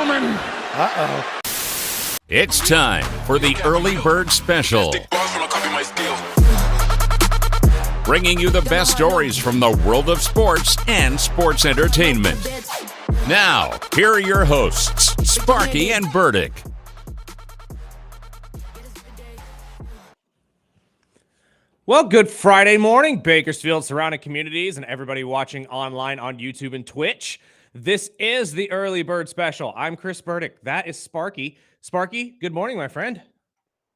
coming. Uh-oh. It's time for the Early Bird Special. Bringing you the best stories from the world of sports and sports entertainment. Now, here are your hosts, Sparky and Burdick. Well, good Friday morning, Bakersfield, surrounding communities, and everybody watching online on YouTube and Twitch. This is the Early Bird Special. I'm Chris Burdick. That is Sparky. Sparky, good morning, my friend.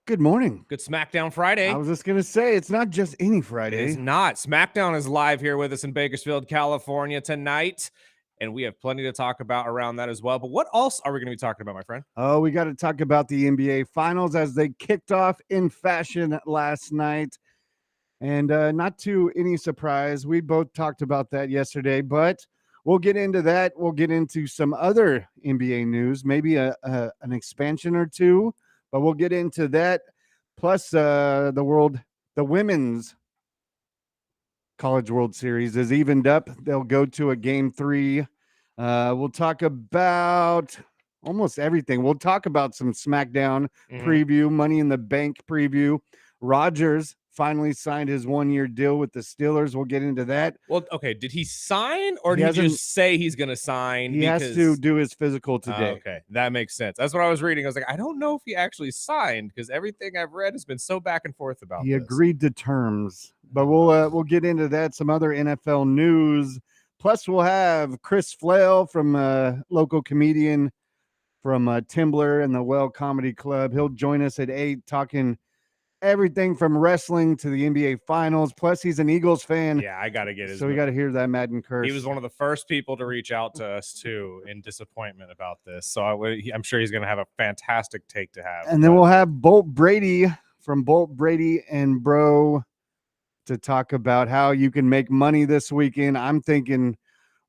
Good morning. Good SmackDown Friday. I was just going to say, it's not just any Friday. It's not. SmackDown is live here with us in Bakersfield, California tonight, and we have plenty to talk about around that as well. But what else are we going to be talking about, my friend? Oh, we got to talk about the NBA Finals as they kicked off in fashion last night. And not to any surprise, we both talked about that yesterday, but we'll get into that. We'll get into some other NBA news, maybe an expansion or two, but we'll get into that. Plus, the Women's College World Series is evened up. They'll go to a game 3. We'll talk about almost everything. We'll talk about some SmackDown preview, Money in the Bank preview. Rodgers finally signed his 1-year deal with the Steelers. We'll get into that. Well, okay. Did he sign or did he just say he's going to sign? He has to do his physical today. Okay. That makes sense. That's what I was reading. I was like, I don't know if he actually signed because everything I've read has been so back and forth about He this. agreed to terms, but we'll get into that. Some other NFL news. Plus, we'll have Chris Flail from local comedian from Timbler and the Well Comedy Club. He'll join us at 8 talking everything from wrestling to the NBA Finals. Plus, he's an Eagles fan. Yeah, I got to get his. So we got to hear that Madden curse. He was one of the first people to reach out to us, too, in disappointment about this. So I'm sure he's going to have a fantastic take to have. And then we'll have Bolt Brady from Bolt Brady and Bro to talk about how you can make money this weekend. I'm thinking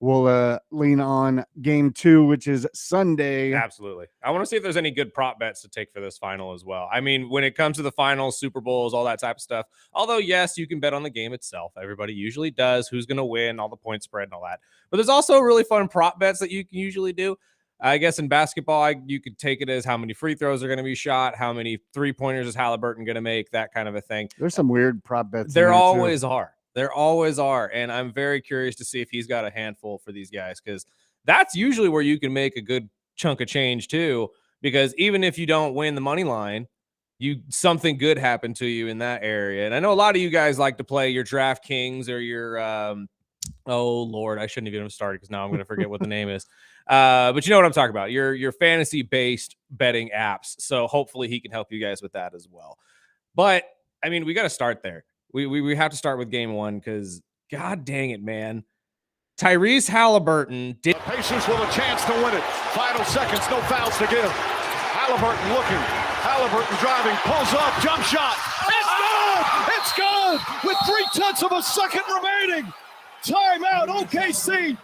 we'll lean on game 2, which is Sunday. Absolutely. I want to see if there's any good prop bets to take for this final as well. I mean, when it comes to the finals, Super Bowls, all that type of stuff, although, yes, you can bet on the game itself. Everybody usually does. Who's going to win, all the point spread and all that. But there's also really fun prop bets that you can usually do. I guess in basketball, you could take it as how many free throws are going to be shot, how many three-pointers is Halliburton going to make, that kind of a thing. There's some weird prop bets. There always are. There always are. And I'm very curious to see if he's got a handful for these guys because that's usually where you can make a good chunk of change too. Because even if you don't win the money line, something good happened to you in that area. And I know a lot of you guys like to play your DraftKings or your oh Lord, I shouldn't have even started because now I'm going to forget what the name is. But you know what I'm talking about. Your fantasy-based betting apps. So hopefully he can help you guys with that as well. But I mean, we got to start there. We have to start with game 1 because, God dang it, man. Tyrese Halliburton did. Pacers with a chance to win it. Final seconds, no fouls to give. Halliburton looking. Halliburton driving, pulls up, jump shot. It's good! It's good! With 0.3 seconds remaining. Timeout, OKC.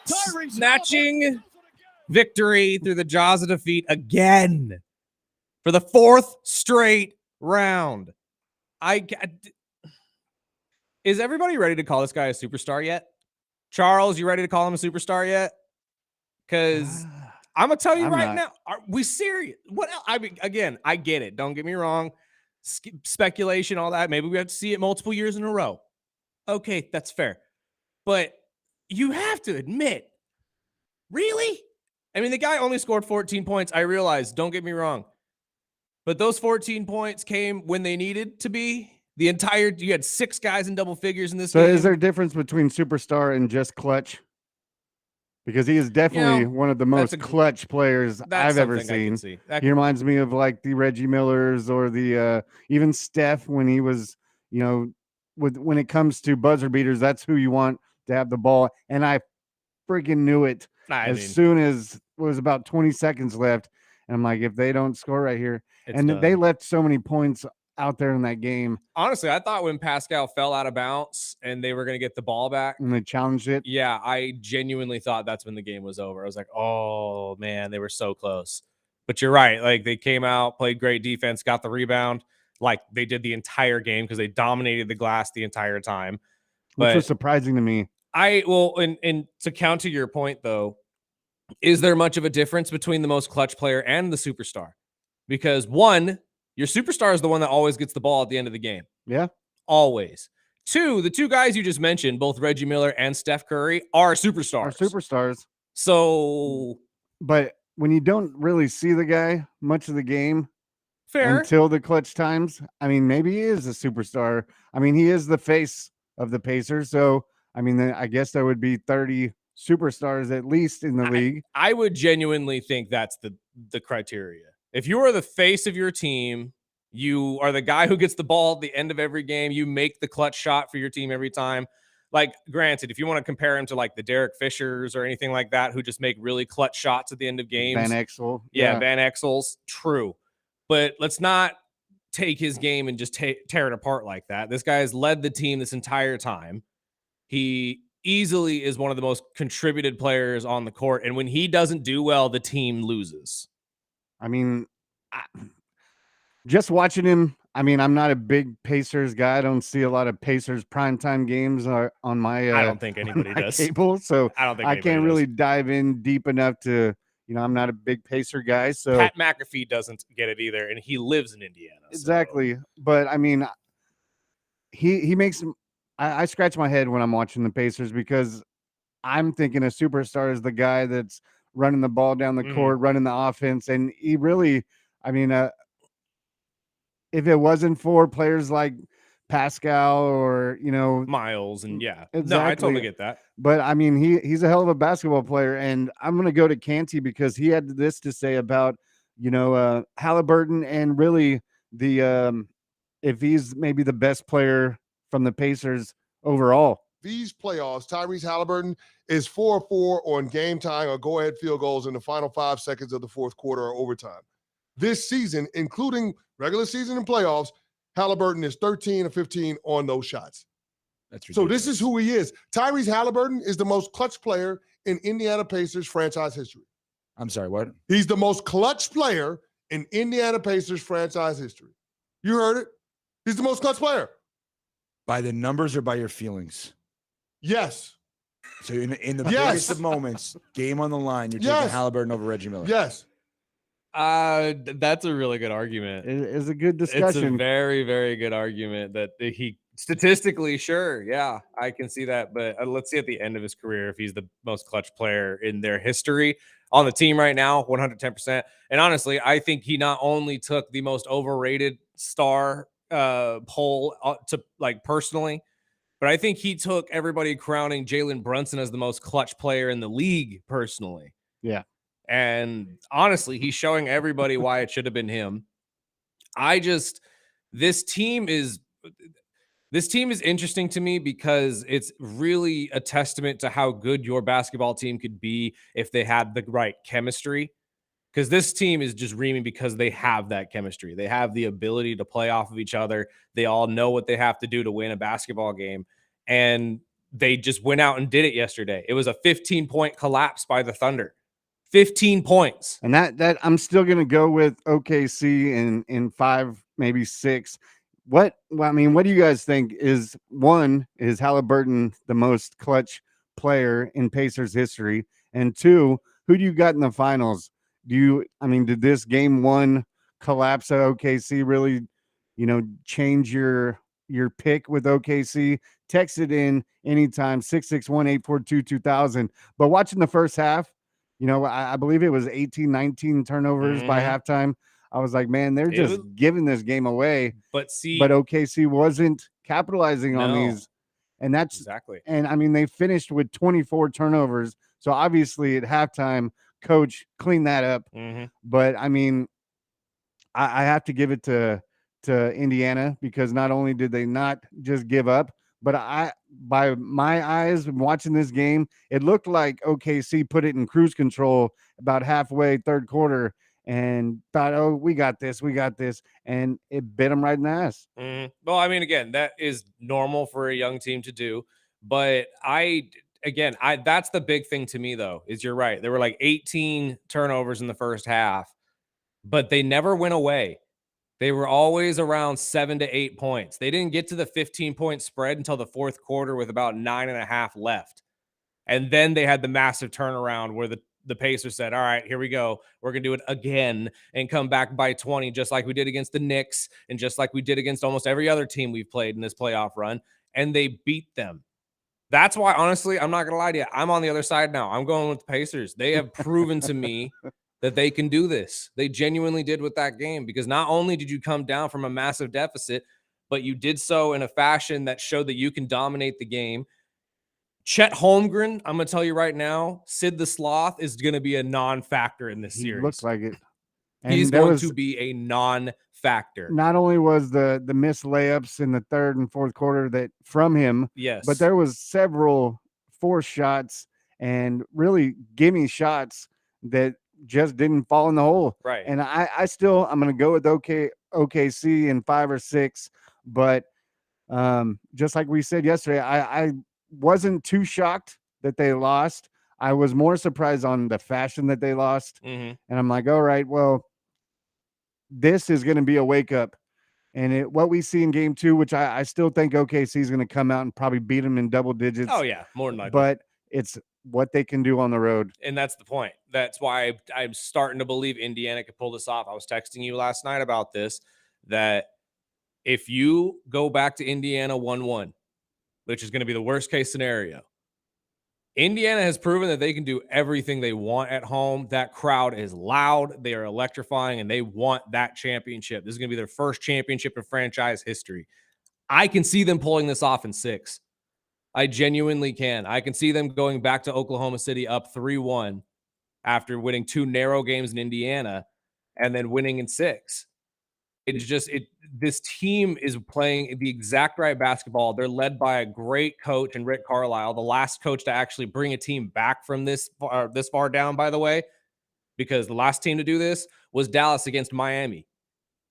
Tyrese snatching victory through the jaws of defeat again for the 4th straight round. Is everybody ready to call this guy a superstar yet? Charles, you ready to call him a superstar yet? Because I'm going to tell you now, are we serious? What else? I mean, again, I get it. Don't get me wrong. Speculation, all that. Maybe we have to see it multiple years in a row. Okay, that's fair. But you have to admit, really? I mean, the guy only scored 14 points. I realize, don't get me wrong. But those 14 points came when they needed to be. You had 6 guys in double figures in this game. So is there a difference between superstar and just clutch? Because he is definitely one of the most clutch players I've ever seen. He reminds me of like the Reggie Millers or the even Steph when he was, when it comes to buzzer beaters, that's who you want to have the ball. And I freaking knew it soon as it was about 20 seconds left. And I'm like, if they don't score right here, they left so many points out there in that game. Honestly, I thought when Pascal fell out of bounds and they were going to get the ball back and they challenged it. Yeah, I genuinely thought that's when the game was over. I was like, oh man, they were so close. But you're right. Like they came out, played great defense, got the rebound like they did the entire game because they dominated the glass the entire time. Which was surprising to me. And to counter your point though, is there much of a difference between the most clutch player and the superstar? Because one, your superstar is the one that always gets the ball at the end of the game. Yeah. Always. Two, the two guys you just mentioned, both Reggie Miller and Steph Curry, are superstars. Are superstars. So, but when you don't really see the guy much of the game fair. until the clutch times, I mean, maybe he is a superstar. I mean, he is the face of the Pacers. So, I mean, I guess there would be 30 superstars at least in the league. I would genuinely think that's the criteria. If you are the face of your team, you are the guy who gets the ball at the end of every game, you make the clutch shot for your team every time. Like, granted, if you want to compare him to like the Derek Fishers or anything like that, who just make really clutch shots at the end of games. Van Exel. Yeah, Van Exel's true. But let's not take his game and just tear it apart like that. This guy has led the team this entire time. He easily is one of the most contributed players on the court. And when he doesn't do well, the team loses. I mean, just watching him, I mean, I'm not a big Pacers guy. I don't see a lot of Pacers primetime games on my I don't think anybody does. Cable, so I don't think I can't really dive in deep enough to, I'm not a big Pacer guy. So Pat McAfee doesn't get it either, and he lives in Indiana. Exactly. So. But I mean, he makes I scratch my head when I'm watching the Pacers because I'm thinking a superstar is the guy that's running the ball down the court, running the offense. And he really, I mean, if it wasn't for players like Pascal or, Miles and exactly. No, I totally get that. But I mean, he's a hell of a basketball player. And I'm going to go to Canty because he had this to say about, Halliburton and really if he's maybe the best player from the Pacers overall. These playoffs, Tyrese Halliburton is 4-4 on game time or go-ahead field goals in the final 5 seconds of the fourth quarter or overtime. This season, including regular season and playoffs, Halliburton is 13 of 15 on those shots. That's ridiculous. So this is who he is. Tyrese Halliburton is the most clutch player in Indiana Pacers franchise history. I'm sorry, what? He's the most clutch player in Indiana Pacers franchise history. You heard it. He's the most clutch player. By the numbers or by your feelings? Yes. So in the biggest of moments, game on the line, you're taking Halliburton over Reggie Miller. Yes. That's a really good argument. It is a good discussion. It's a very, very good argument that he statistically, sure, yeah, I can see that. But let's see at the end of his career if he's the most clutch player in their history on the team right now, 110%. And honestly, I think he not only took the most overrated star poll to like personally, but I think he took everybody crowning Jalen Brunson as the most clutch player in the league personally. Yeah. And honestly, he's showing everybody why it should have been him. This team is interesting to me because it's really a testament to how good your basketball team could be if they had the right chemistry. Because this team is just reaming because they have that chemistry. They have the ability to play off of each other. They all know what they have to do to win a basketball game. And they just went out and did it yesterday. It was a 15-point collapse by the Thunder. 15 points. And that I'm still going to go with OKC in 5, maybe 6. What do you guys think? Is Halliburton the most clutch player in Pacers history? And 2, who do you got in the finals? Did this game 1 collapse at OKC really, change your pick with OKC? Text it in anytime, 661-842-2000. But watching the first half, I believe it was 18, 19 turnovers by halftime. I was like, man, they're just giving this game away. But OKC wasn't capitalizing on these. And that's exactly. And they finished with 24 turnovers. So obviously at halftime, coach cleaned that up. But I have to give it to Indiana because not only did they not just give up, but by my eyes watching this game, it looked like OKC put it in cruise control about halfway third quarter and thought, oh, we got this. And it bit them right in the ass. Well, again, that is normal for a young team to do. But that's the big thing to me, though, is you're right. There were like 18 turnovers in the first half, but they never went away. They were always around 7 to 8 points. They didn't get to the 15-point spread until the fourth quarter with about 9.5 left. And then they had the massive turnaround where the Pacers said, all right, here we go. We're going to do it again and come back by 20, just like we did against the Knicks and just like we did against almost every other team we've played in this playoff run. And they beat them. That's why, honestly, I'm not going to lie to you. I'm on the other side now. I'm going with the Pacers. They have proven to me that they can do this. They genuinely did with that game, because not only did you come down from a massive deficit, but you did so in a fashion that showed that you can dominate the game. Chet Holmgren, I'm going to tell you right now, Sid the Sloth is going to be a non-factor in this series. He looked like it. And He's going to be a non-factor. Not only was the missed layups in the third and fourth quarter that from him, yes, but there was several forced shots and really gimme shots that just didn't fall in the hole. Right. And I'm going to go with OKC in 5 or 6, but just like we said yesterday, I wasn't too shocked that they lost. I was more surprised on the fashion that they lost. Mm-hmm. And I'm like, all right, well, this is going to be a wake up. And what we see in game 2, which I still think OKC is going to come out and probably beat them in double digits. Oh, yeah, more than likely. But it's what they can do on the road. And that's the point. That's why I'm starting to believe Indiana could pull this off. I was texting you last night about this, that if you go back to Indiana 1-1, which is going to be the worst case scenario, Indiana has proven that they can do everything they want at home. That crowd is loud. They are electrifying, and they want that championship. This is going to be their first championship in franchise history. I can see them pulling this off in 6. I genuinely can. I can see them going back to Oklahoma City up 3-1 after winning 2 narrow games in Indiana and then winning in 6. It's just this team is playing the exact right basketball. They're led by a great coach in Rick Carlisle, the last coach to actually bring a team back from this far down, by the way, because the last team to do this was Dallas against Miami.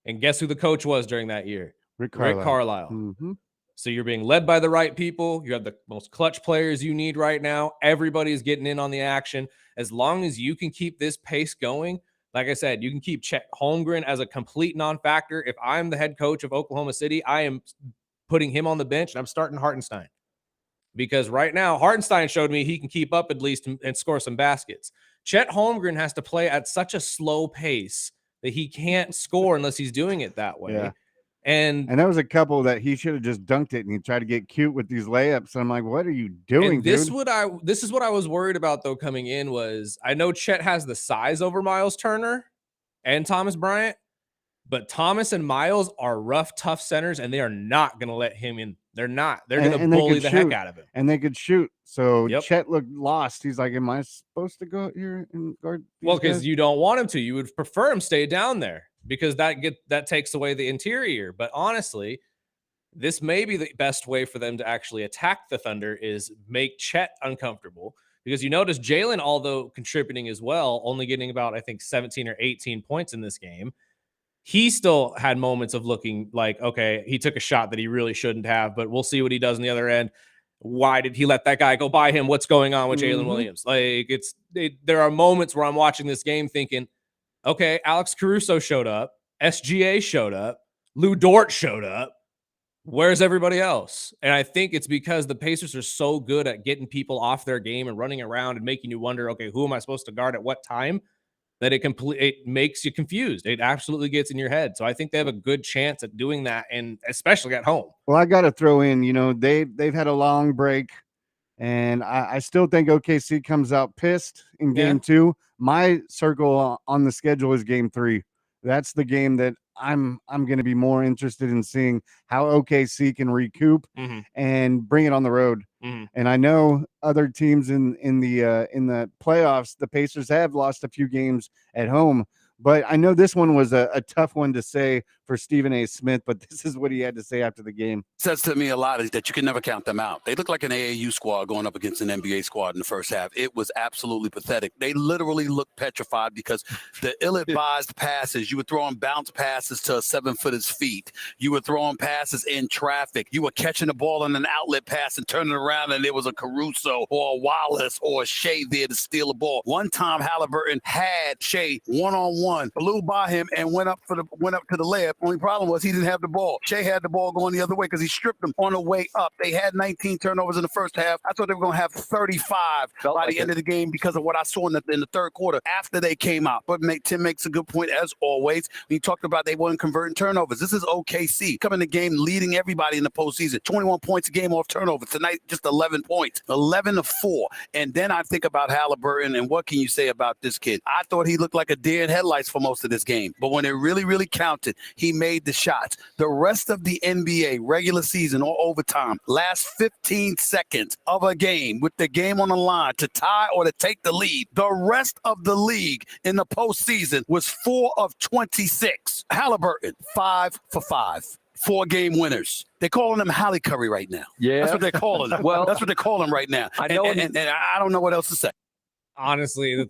And guess who the coach was during that year? Rick Carlisle. Mm-hmm. So you're being led by the right people. You have the most clutch players you need right now. Everybody's getting in on the action. As long as you can keep this pace going, like I said, you can keep Chet Holmgren as a complete non-factor. If I'm the head coach of Oklahoma City, I am putting him on the bench, and I'm starting Hartenstein. Because right now, Hartenstein showed me he can keep up at least and score some baskets. Chet Holmgren has to play at such a slow pace that he can't score unless he's doing it that way. Yeah. And there was a couple that he should have just dunked it, and he tried to get cute with these layups. And I'm like, what are you doing, this dude? This is what I was worried about, though, coming in was I know Chet has the size over Miles Turner and Thomas Bryant, but Thomas and Miles are rough, tough centers, and they are not going to let him in. They're not. They're going to bully the heck out of him. And they could shoot. So Chet looked lost. He's like, am I supposed to go out here and guard these Well, because guys? you don't want him to. You would prefer him stay down there because that takes away the interior. But honestly, this may be the best way for them to actually attack the Thunder is make Chet uncomfortable. Because you notice Jalen, although contributing as well, only getting about, I think, 17 or 18 points in this game, he still had moments of looking like, okay, he took a shot that he really shouldn't have, but we'll see what he does on the other end. Why did he let that guy go by him? What's going on with Jalen Williams? Like, there are moments where I'm watching this game thinking, okay, Alex Caruso showed up, SGA showed up, Lou Dort showed up. Where's everybody else? And I think it's because the Pacers are so good at getting people off their game and running around and making you wonder, okay, who am I supposed to guard at what time? That it makes you confused. It absolutely gets in your head. So I think they have a good chance at doing that, and especially at home. Well, I got to throw in, they've had a long break, and I still think OKC comes out pissed in game 2. My circle on the schedule is game 3. That's the game that I'm going to be more interested in seeing how OKC can recoup and bring it on the road. And I know other teams in the playoffs, the Pacers have lost a few games at home, but I know this one was a tough one to say for Stephen A. Smith, but this is what he had to say after the game. Says to me a lot is that you can never count them out. They look like an AAU squad going up against an NBA squad in the first half. It was absolutely pathetic. They literally looked petrified because the ill-advised passes, you were throwing bounce passes to a 7-footer's feet. You were throwing passes in traffic. You were catching the ball on an outlet pass and turning around, and there was a Caruso or a Wallace or a Shea there to steal a ball. One time, Halliburton had Shea one-on-one one, blew by him and went up to the layup. Only problem was he didn't have the ball. Shea had the ball going the other way because he stripped him on the way up. They had 19 turnovers in the first half. I thought they were going to have 35 by the end of the game because of what I saw in the third quarter after they came out. But Tim makes a good point, as always. When you talked about they weren't converting turnovers. This is OKC coming the game leading everybody in the postseason. 21 points a game off turnover. Tonight, just 11 points. 11-4. And then I think about Halliburton, and what can you say about this kid? I thought he looked like a deer in headlights for most of this game. But when it really, really counted, he made the shots. The rest of the NBA, regular season or overtime, last 15 seconds of a game with the game on the line to tie or to take the lead, the rest of the league in the postseason was 4 of 26. Halliburton, 5 for 5. 4-game winners. They're calling him Halle Curry right now. Yeah. That's what they're calling him. Well, that's what they're calling him right now. I know, and I don't know what else to say. Honestly,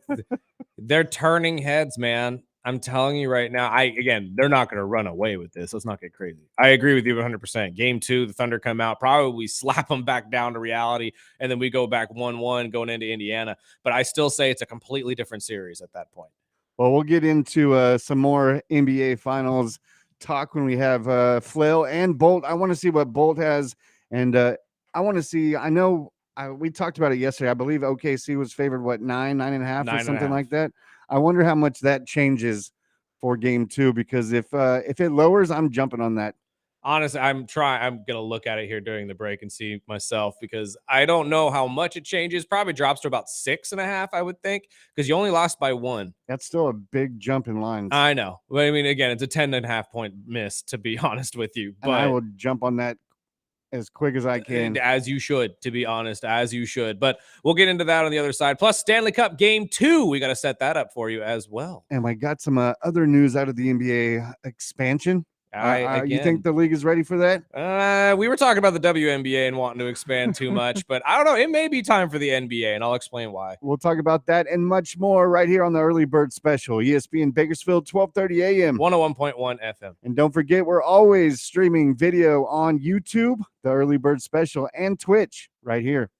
they're turning heads, man. I'm telling you right now. They're not going to run away with this. Let's not get crazy. I agree with you 100%. Game 2, the Thunder come out, probably slap them back down to reality, and then we go back 1-1 going into Indiana. But I still say it's a completely different series at that point. Well, we'll get into some more NBA Finals talk when we have Flail and Bolt. I want to see what Bolt has, and I want to see. I know we talked about it yesterday. I believe OKC was favored 9.5 or something like that. I wonder how much that changes for Game 2, because if it lowers, I'm jumping on that. Honestly, I'm gonna look at it here during the break and see myself, because I don't know how much it changes. Probably drops to about 6.5, I would think, because you only lost by 1. That's still a big jump in lines. I know. But I mean, again, it's a 10.5 point miss, to be honest with you. But and I will jump on that as quick as I can. As you should, to be honest, as you should. But we'll get into that on the other side. Plus, Stanley Cup Game 2, we got to set that up for you as well. And I got some other news out of the NBA expansion. You think the league is ready for that? We were talking about the WNBA and wanting to expand too much, but I don't know. It may be time for the NBA, and I'll explain why. We'll talk about that and much more right here on the Early Bird Special, ESPN Bakersfield, 12:30 a.m. 101.1 FM. And don't forget, we're always streaming video on YouTube, the Early Bird Special, and Twitch right here.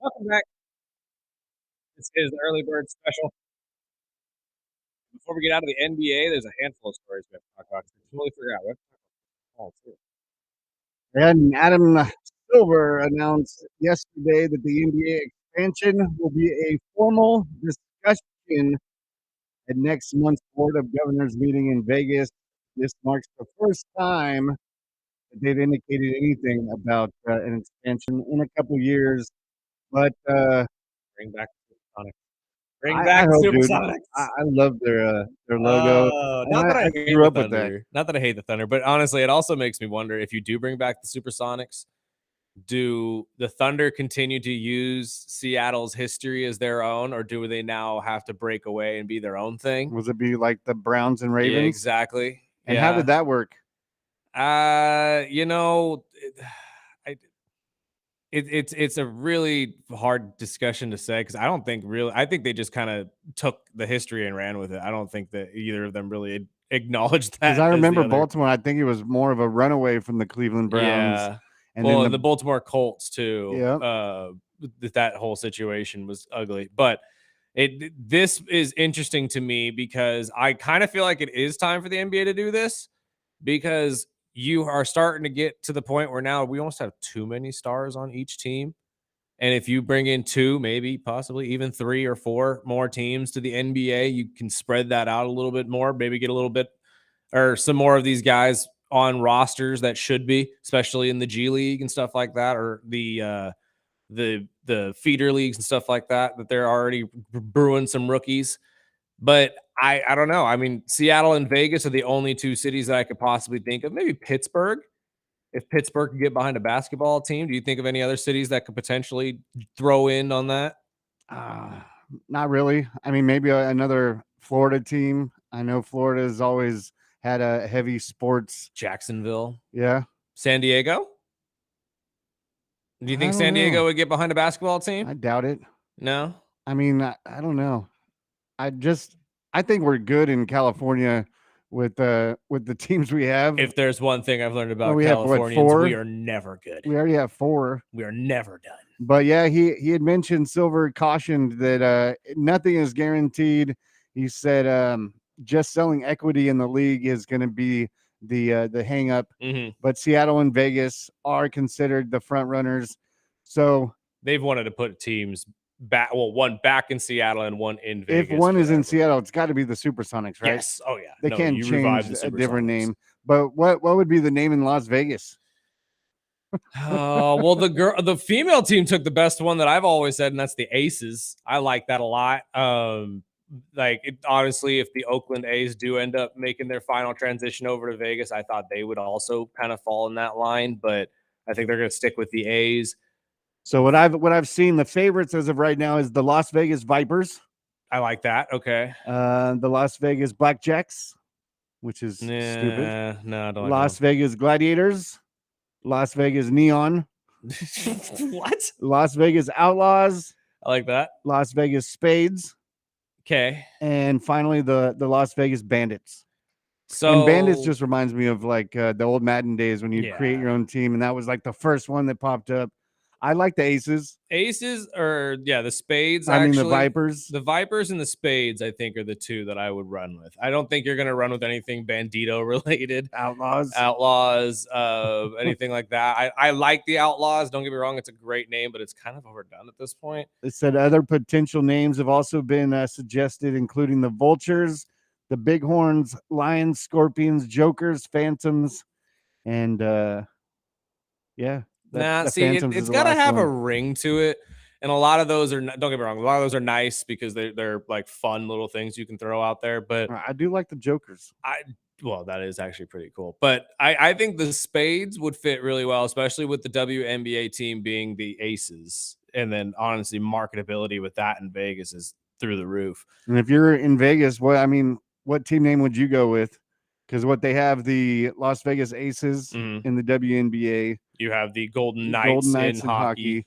Welcome back. This is the early bird special. Before we get out of the NBA, there's a handful of stories we have to talk about. I totally forgot. We have to talk about too. And Adam Silver announced yesterday that the NBA expansion will be a formal discussion at next month's Board of Governors meeting in Vegas. This marks the first time that they've indicated anything about an expansion in a couple years. But Bring back the Supersonics. Bring I back the hope, dude. Supersonics. I love their logo. And Not that I I hate grew the up with that. Thunder. Not that I hate the Thunder, but honestly, it also makes me wonder if you do bring back the Supersonics, do the Thunder continue to use Seattle's history as their own, or do they now have to break away and be their own thing? Was it be like the Browns and Yeah, Ravens? exactly. And how did that work? You know, it's a really hard discussion to say because I think they just kind of took the history and ran with it. I don't think that either of them really acknowledged that. Because I as the remember other. Baltimore, I think it was more of a runaway from the Cleveland Browns. Yeah. And well, then the Baltimore Colts too. Yeah. That whole situation was ugly, but this is interesting to me because I kind of feel like it is time for the NBA to do this because you are starting to get to the point where now we almost have too many stars on each team. And if you bring in 2, maybe possibly even 3 or 4 more teams to the NBA, you can spread that out a little bit more, maybe get a little bit or some more of these guys on rosters that should be, especially in the G League and stuff like that, or the feeder leagues and stuff like that, that they're already brewing some rookies. But I don't know. I mean, Seattle and Vegas are the only 2 cities that I could possibly think of. Maybe Pittsburgh. If Pittsburgh could get behind a basketball team, do you think of any other cities that could potentially throw in on that? Not really. I mean, maybe another Florida team. I know Florida has always had a heavy sports. Jacksonville. Yeah. San Diego? Do you think San Diego would get behind a basketball team? I doubt it. No? I mean, I don't know. I think we're good in California with the teams we have. If there's one thing I've learned about we have, what, Californians, 4? we are never good. We already have 4. We are never done. But yeah, he had mentioned Silver cautioned that nothing is guaranteed. He said just selling equity in the league is going to be the hang up. Mm-hmm. But Seattle and Vegas are considered the front runners. So they've wanted to put teams back. Well, one back in Seattle and one in Vegas. If one is in Seattle, it's got to be the Supersonics, right? Yes. Oh yeah. They can't change a different name. But what would be the name in Las Vegas? Well, the female team took the best one that I've always said, and that's the Aces. I like that a lot. Honestly, if the Oakland A's do end up making their final transition over to Vegas, I thought they would also kind of fall in that line, but I think they're going to stick with the A's. So what I've seen, the favorites as of right now is the Las Vegas Vipers. I like that. Okay. The Las Vegas Blackjacks, which is stupid. No, I don't. Las Vegas Gladiators, Las Vegas Neon. What? Las Vegas Outlaws. I like that. Las Vegas Spades. Okay. And finally, the Las Vegas Bandits. So and Bandits just reminds me of like the old Madden days when you create your own team, and that was like the first one that popped up. I like the Aces. Aces or the Spades. I mean the Vipers. The Vipers and the Spades, I think, are the 2 that I would run with. I don't think you're going to run with anything Bandito related. Outlaws, anything like that. I like the Outlaws. Don't get me wrong; it's a great name, but it's kind of overdone at this point. It said other potential names have also been suggested, including the Vultures, the Bighorns, Lions, Scorpions, Jokers, Phantoms, and yeah. It's got to have a ring to it, and a lot of those are. Don't get me wrong, a lot of those are nice because they're like fun little things you can throw out there. But I do like the Jokers. That is actually pretty cool. But I think the Spades would fit really well, especially with the WNBA team being the Aces, and then honestly, marketability with that in Vegas is through the roof. And if you're in Vegas, what team name would you go with? Because what they have, the Las Vegas Aces in the WNBA. You have the Golden Knights in hockey.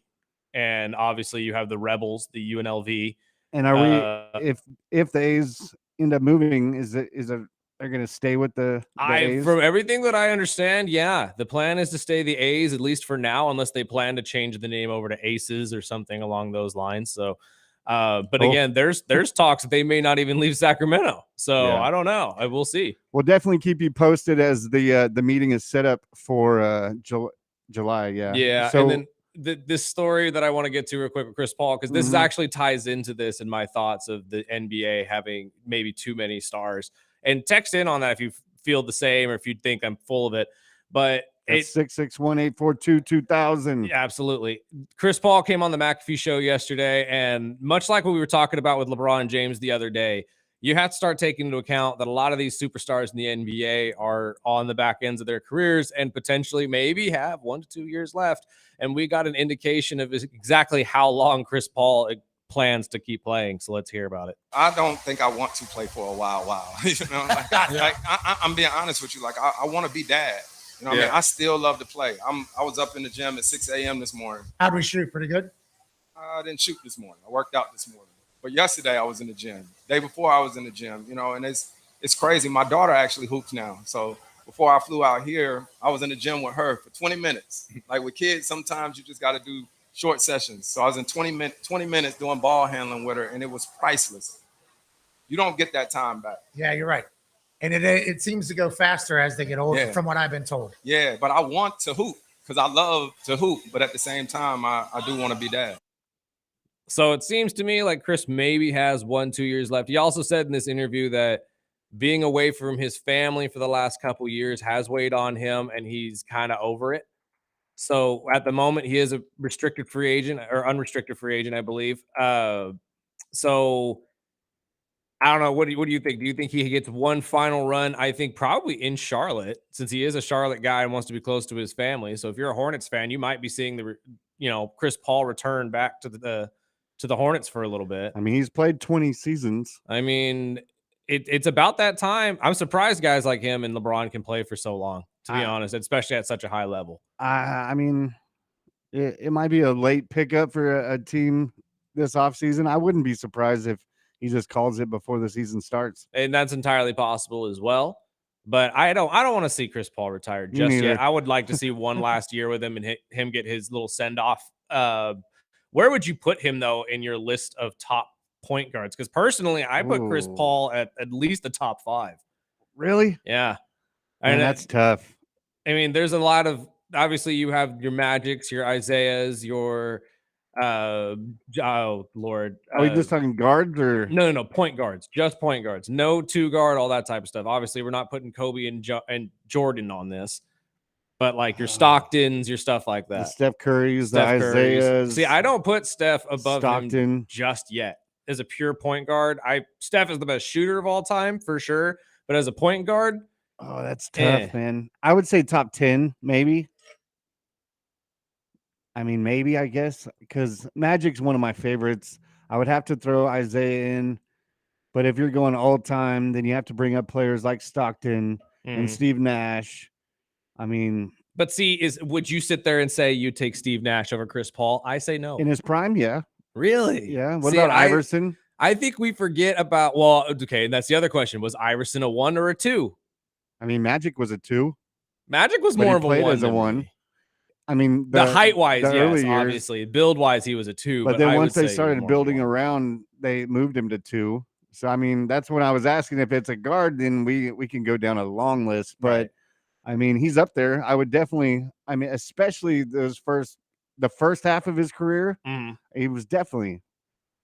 And obviously you have the Rebels, the UNLV. And are we if the A's end up moving, is they're going to stay with the A's? From everything that I understand, yeah, the plan is to stay the A's at least for now, unless they plan to change the name over to Aces or something along those lines. So, but again, there's talks that they may not even leave Sacramento. So Yeah. I don't know. I will see. We'll definitely keep you posted as the meeting is set up for July. Yeah. Yeah. So, and then this story that I want to get to real quick with Chris Paul, because this actually ties into this in my thoughts of the NBA having maybe too many stars. And text in on that if you feel the same or if you think I'm full of it. But it's 661-842-2000. Absolutely. Chris Paul came on the McAfee show yesterday, and much like what we were talking about with LeBron James the other day, you have to start taking into account that a lot of these superstars in the NBA are on the back ends of their careers and potentially maybe have 1 to 2 years left. And we got an indication of exactly how long Chris Paul plans to keep playing. So let's hear about it. I don't think I want to play for a while. You know, I'm being honest with you. Like, I want to be dad. You know what I mean? I still love to play. I was up in the gym at 6 a.m. this morning. How'd we shoot? Pretty good? I didn't shoot this morning. I worked out this morning. But yesterday I was in the gym. The day before I was in the gym, you know, and it's crazy. My daughter actually hoops now. So before I flew out here, I was in the gym with her for 20 minutes. Like with kids, sometimes you just got to do short sessions. So I was in 20 minutes doing ball handling with her, and it was priceless. You don't get that time back. Yeah, you're right. And it seems to go faster as they get older, from what I've been told. Yeah, but I want to hoop because I love to hoop. But at the same time, I do want to be dad. So it seems to me like Chris maybe has 1-2 years left. He also said in this interview that being away from his family for the last couple years has weighed on him, and he's kind of over it. So at the moment, he is a restricted free agent or unrestricted free agent, I believe. So I don't know. What do you think? Do you think he gets one final run? I think probably in Charlotte, since he is a Charlotte guy and wants to be close to his family. So if you're a Hornets fan, you might be seeing Chris Paul return back to the Hornets for a little bit. I mean, he's played 20 seasons. I mean, it's about that time. I'm surprised guys like him and LeBron can play for so long, to be honest, especially at such a high level. I mean, it might be a late pickup for a team this offseason. I wouldn't be surprised if he just calls it before the season starts. And that's entirely possible as well. But I don't want to see Chris Paul retired just yet. I would like to see one last year with him and him get his little send-off. Where would you put him, though, in your list of top point guards? Because personally, I put Chris Paul at least the top 5. Really? Yeah. And that's tough. I mean, there's a lot of, obviously you have your Magics, your Isaiahs, your oh Lord. Are we just talking guards or no, point guards, just point guards, no 2-guard, all that type of stuff. Obviously, we're not putting Kobe and Jordan on this, but like your Stocktons, your stuff like that. The Steph Currys, the Isaiahs. See, I don't put Steph above him just yet as a pure point guard. Steph is the best shooter of all time for sure, but as a point guard, oh, that's tough, man. I would say top 10, maybe. I mean, maybe, I guess, because Magic's one of my favorites. I would have to throw Isaiah in, but if you're going all time, then you have to bring up players like Stockton and Steve Nash. I mean, but see, would you sit there and say you take Steve Nash over Chris Paul? I say no. In his prime, yeah. Really? Yeah. What about Iverson? I think we forget about, well, okay, and that's the other question. Was Iverson a 1 or a 2? I mean, Magic was a 2. Magic was more of a 1 as a 1. I mean, the height-wise, yes, obviously. Build-wise, he was a 2. But then once they started building around, they moved him to 2. So, I mean, that's when I was asking if it's a guard, then we can go down a long list. But, I mean, he's up there. I would definitely, I mean, especially the first half of his career, he was definitely.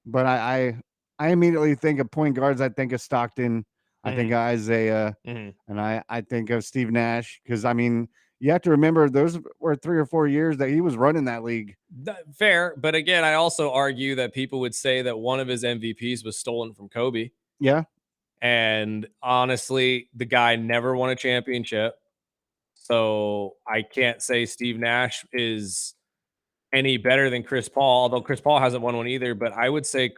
But I immediately think of point guards. I think of Stockton. I think of Isaiah. And I think of Steve Nash. Because, I mean, you have to remember those were 3 or 4 years that he was running that league. Fair. But again, I also argue that people would say that one of his MVPs was stolen from Kobe. Yeah. And honestly, the guy never won a championship. So I can't say Steve Nash is any better than Chris Paul, although Chris Paul hasn't won one either. But I would say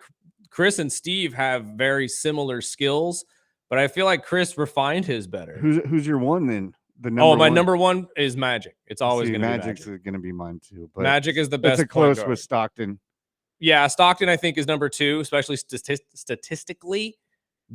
Chris and Steve have very similar skills, but I feel like Chris refined his better. Who's your one then? My number 1 is Magic. It's always going to be Magic's going to be mine too. But Magic is the best. It's a close with Stockton. Yeah, Stockton I think is number 2, especially statistically.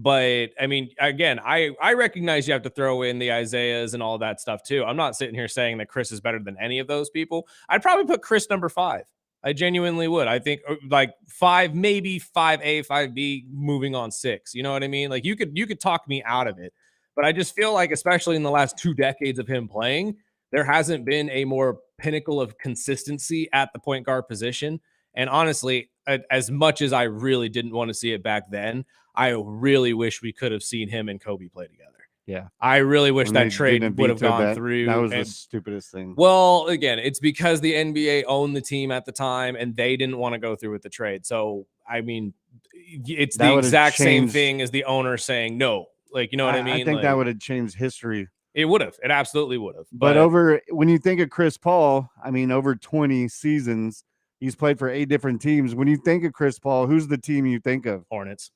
But I mean, again, I recognize you have to throw in the Isaiahs and all that stuff too. I'm not sitting here saying that Chris is better than any of those people. I'd probably put Chris number 5. I genuinely would. I think like 5, maybe 5A, 5B, moving on 6. You know what I mean? Like you could talk me out of it, but I just feel like, especially in the last 2 decades of him playing, there hasn't been a more pinnacle of consistency at the point guard position. And honestly, as much as I really didn't want to see it back then, I really wish we could have seen him and Kobe play together. Yeah. I really wish When that they trade didn't would have veto gone that, through. That was the stupidest thing. Well, again, it's because the NBA owned the team at the time and they didn't want to go through with the trade. So, I mean, it's That the would have exact same changed- thing as the owner saying no. Like, you know what I mean? I think Like, that would have changed history. it would have. It absolutely would have. But over when you think of Chris Paul, I mean, over 20 seasons, he's played for 8 different teams. When you think of Chris Paul, who's the team you think of? Hornets.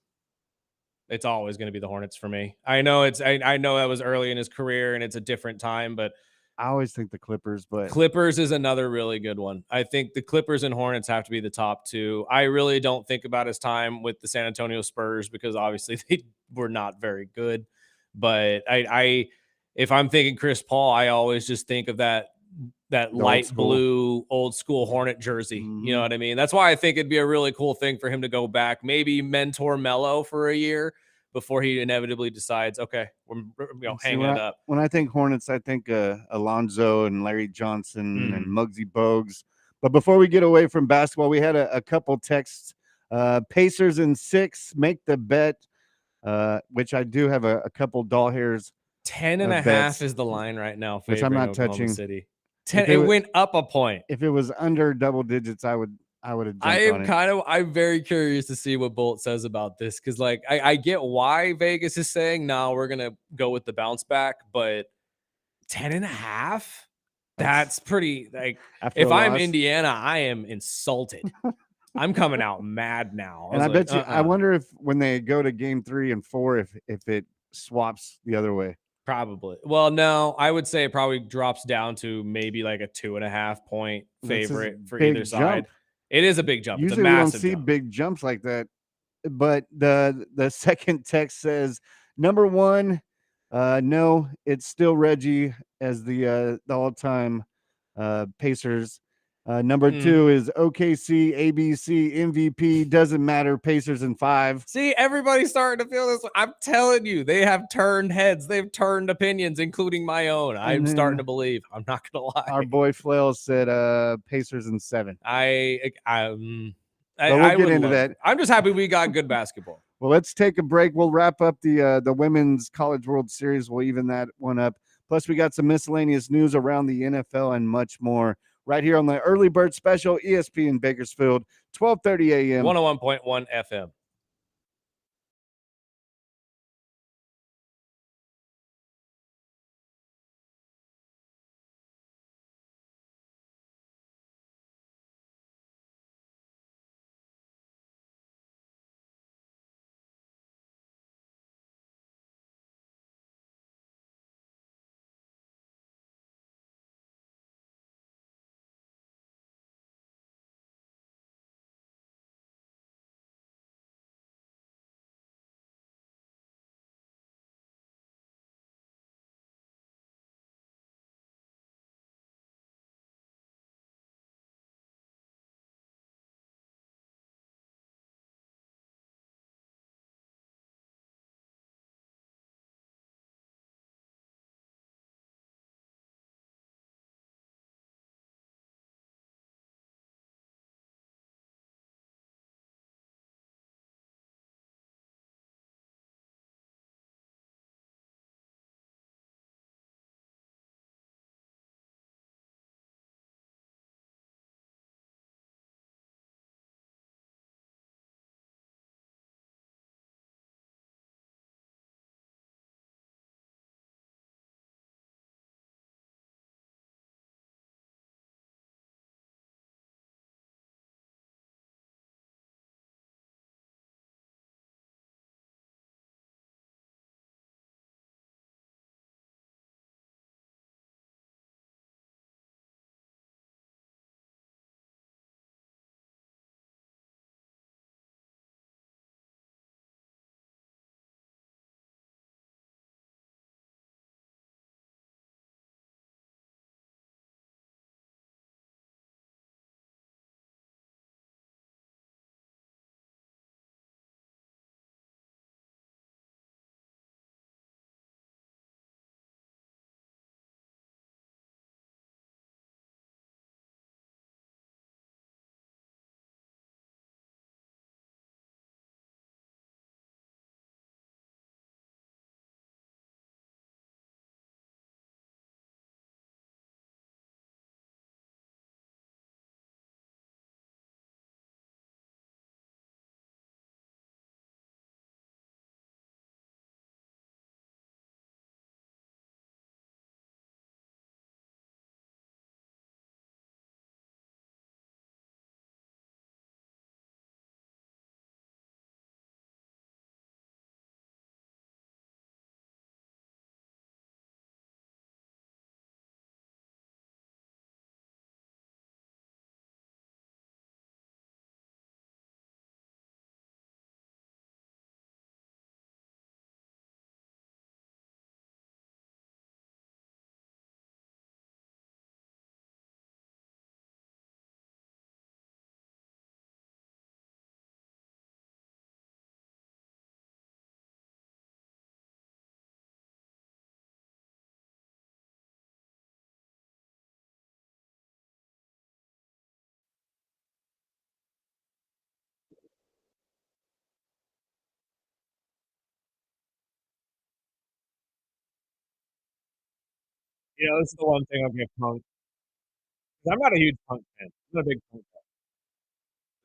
It's always going to be the Hornets for me. I know I know that was early in his career and it's a different time, but I always think the Clippers, but Clippers is another really good one. I think the Clippers and Hornets have to be the top 2. I really don't think about his time with the San Antonio Spurs because obviously they were not very good. But I if I'm thinking Chris Paul, I always just think of that light blue old school Hornet jersey. You know what I mean? That's why I think it'd be a really cool thing for him to go back, maybe mentor Melo for a year before he inevitably decides, okay, we're hanging it up. When I think Hornets, I think Alonzo and Larry Johnson and Muggsy Bogues. But before we get away from basketball, we had a couple texts. Pacers in 6, make the bet, which I do have a couple doll hairs. 10.5 is the line right now, which I'm not Oklahoma touching. City. 10, it went up a point. If it was under double digits, I would have jumped on it. I'm very curious to see what Bolt says about this because, like, I get why Vegas is saying no, we're gonna go with the bounce back, but 10.5, that's pretty. Like, if I'm Indiana, I am insulted. I'm coming out mad now. And I bet you, I wonder if when they go to game 3 and 4, if it swaps the other way. Probably. Well, no, I would say it probably drops down to maybe like a 2.5 point favorite for either side. It is a big jump. Usually it's a massive we don't see jump. big jumps like that. But the second text says number 1, no, it's still Reggie as the all-time Pacers. Number 2 is OKC, ABC, MVP, doesn't matter, Pacers in 5. See, everybody's starting to feel this. I'm telling you, they have turned heads. They've turned opinions, including my own. I'm starting to believe. I'm not going to lie. Our boy Flail said Pacers in 7. But we'll get into that. I'm just happy we got good basketball. Well, let's take a break. We'll wrap up the Women's College World Series. We'll even that one up. Plus, we got some miscellaneous news around the NFL and much more right here on the Early Bird Special, ESPN Bakersfield, 12:30 a.m. 101.1 FM. You know, this is the one thing I'll give Punk. 'Cause I'm not a huge Punk fan. I'm not a big Punk fan.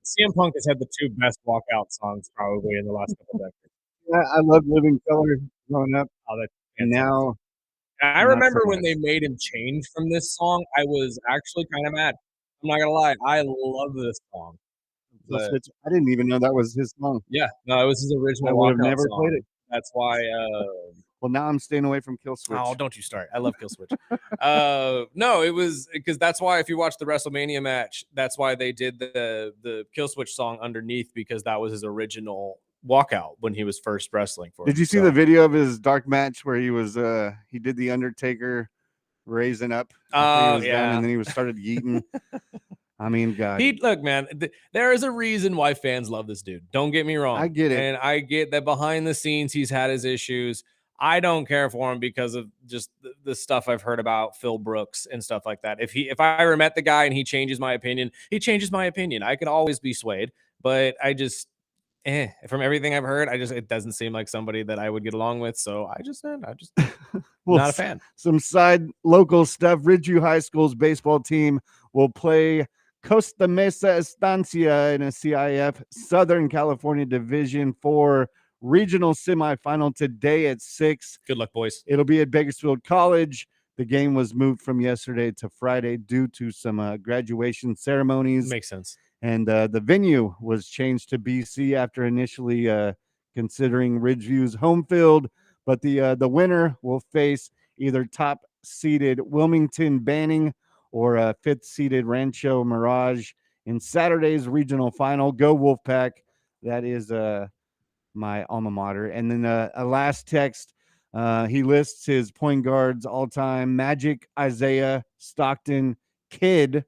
CM Punk has had the 2 best walkout songs probably in the last couple decades. I love Living Color growing up, Oh, that's and fantastic. now And I not so remember when much. they made him change from this song, I was actually kinda mad. I'm not gonna lie, I love this song, Kill but Switch. I didn't even know that was his song. yeah, no, it was his I original would have walkout never played song. it. That's why, Well, now I'm staying away from Kill Switch. oh, don't you start. I love Kill Switch. No, it was because that's why if you watch the WrestleMania match, that's why they did the Kill Switch song underneath because that was his original walkout when he was first wrestling for Did him. you see the video of his dark match where he did the Undertaker raising up after he Oh, was down, yeah. and then he was started yeeting? I mean, God, He look, man, there is a reason why fans love this dude. Don't get me wrong. I get it. And I get that behind the scenes he's had his issues. I don't care for him because of just the stuff I've heard about Phil Brooks and stuff like that. If I ever met the guy and he changes my opinion, he changes my opinion. I can always be swayed, but I just from everything I've heard, it doesn't seem like somebody that I would get along with. So I just Well, not a fan. Some side local stuff. Ridgeview High School's baseball team will play Costa Mesa Estancia in a CIF Southern California Division 4 regional semifinal today at 6. Good luck, boys. It'll be at Bakersfield College. The game was moved from yesterday to Friday due to some graduation ceremonies. Makes sense. And the venue was changed to BC after initially considering Ridgeview's home field. But the winner will face either top seeded Wilmington Banning or fifth seeded Rancho Mirage in Saturday's regional final. Go Wolfpack! That is my alma mater. And then a last text. He lists his point guards all time: Magic, Isaiah, Stockton, Kidd,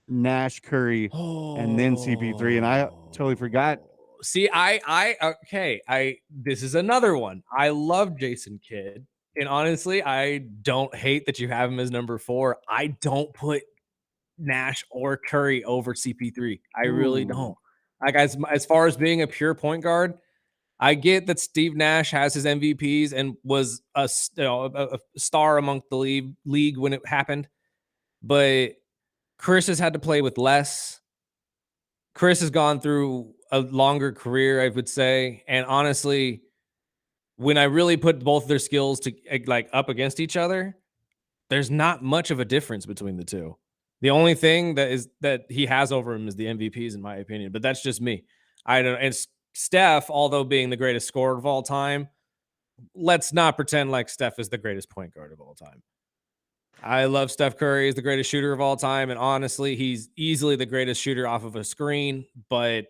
Nash, Curry, and then CP3. And I totally forgot. See, this is another one. I love Jason Kidd. And honestly, I don't hate that you have him as number 4. I don't put Nash or Curry over CP3. I really don't. Like as far as being a pure point guard, I get that Steve Nash has his MVPs and was a star among the league when it happened, but Chris has had to play with less. Chris has gone through a longer career, I would say, and honestly, when I really put both their skills to like up against each other, there's not much of a difference between the two. The only thing that he has over him is the MVPs, in my opinion. But that's just me. I don't. And Steph, although being the greatest scorer of all time, let's not pretend like Steph is the greatest point guard of all time. I love Steph Curry. He's the greatest shooter of all time, and honestly, he's easily the greatest shooter off of a screen. But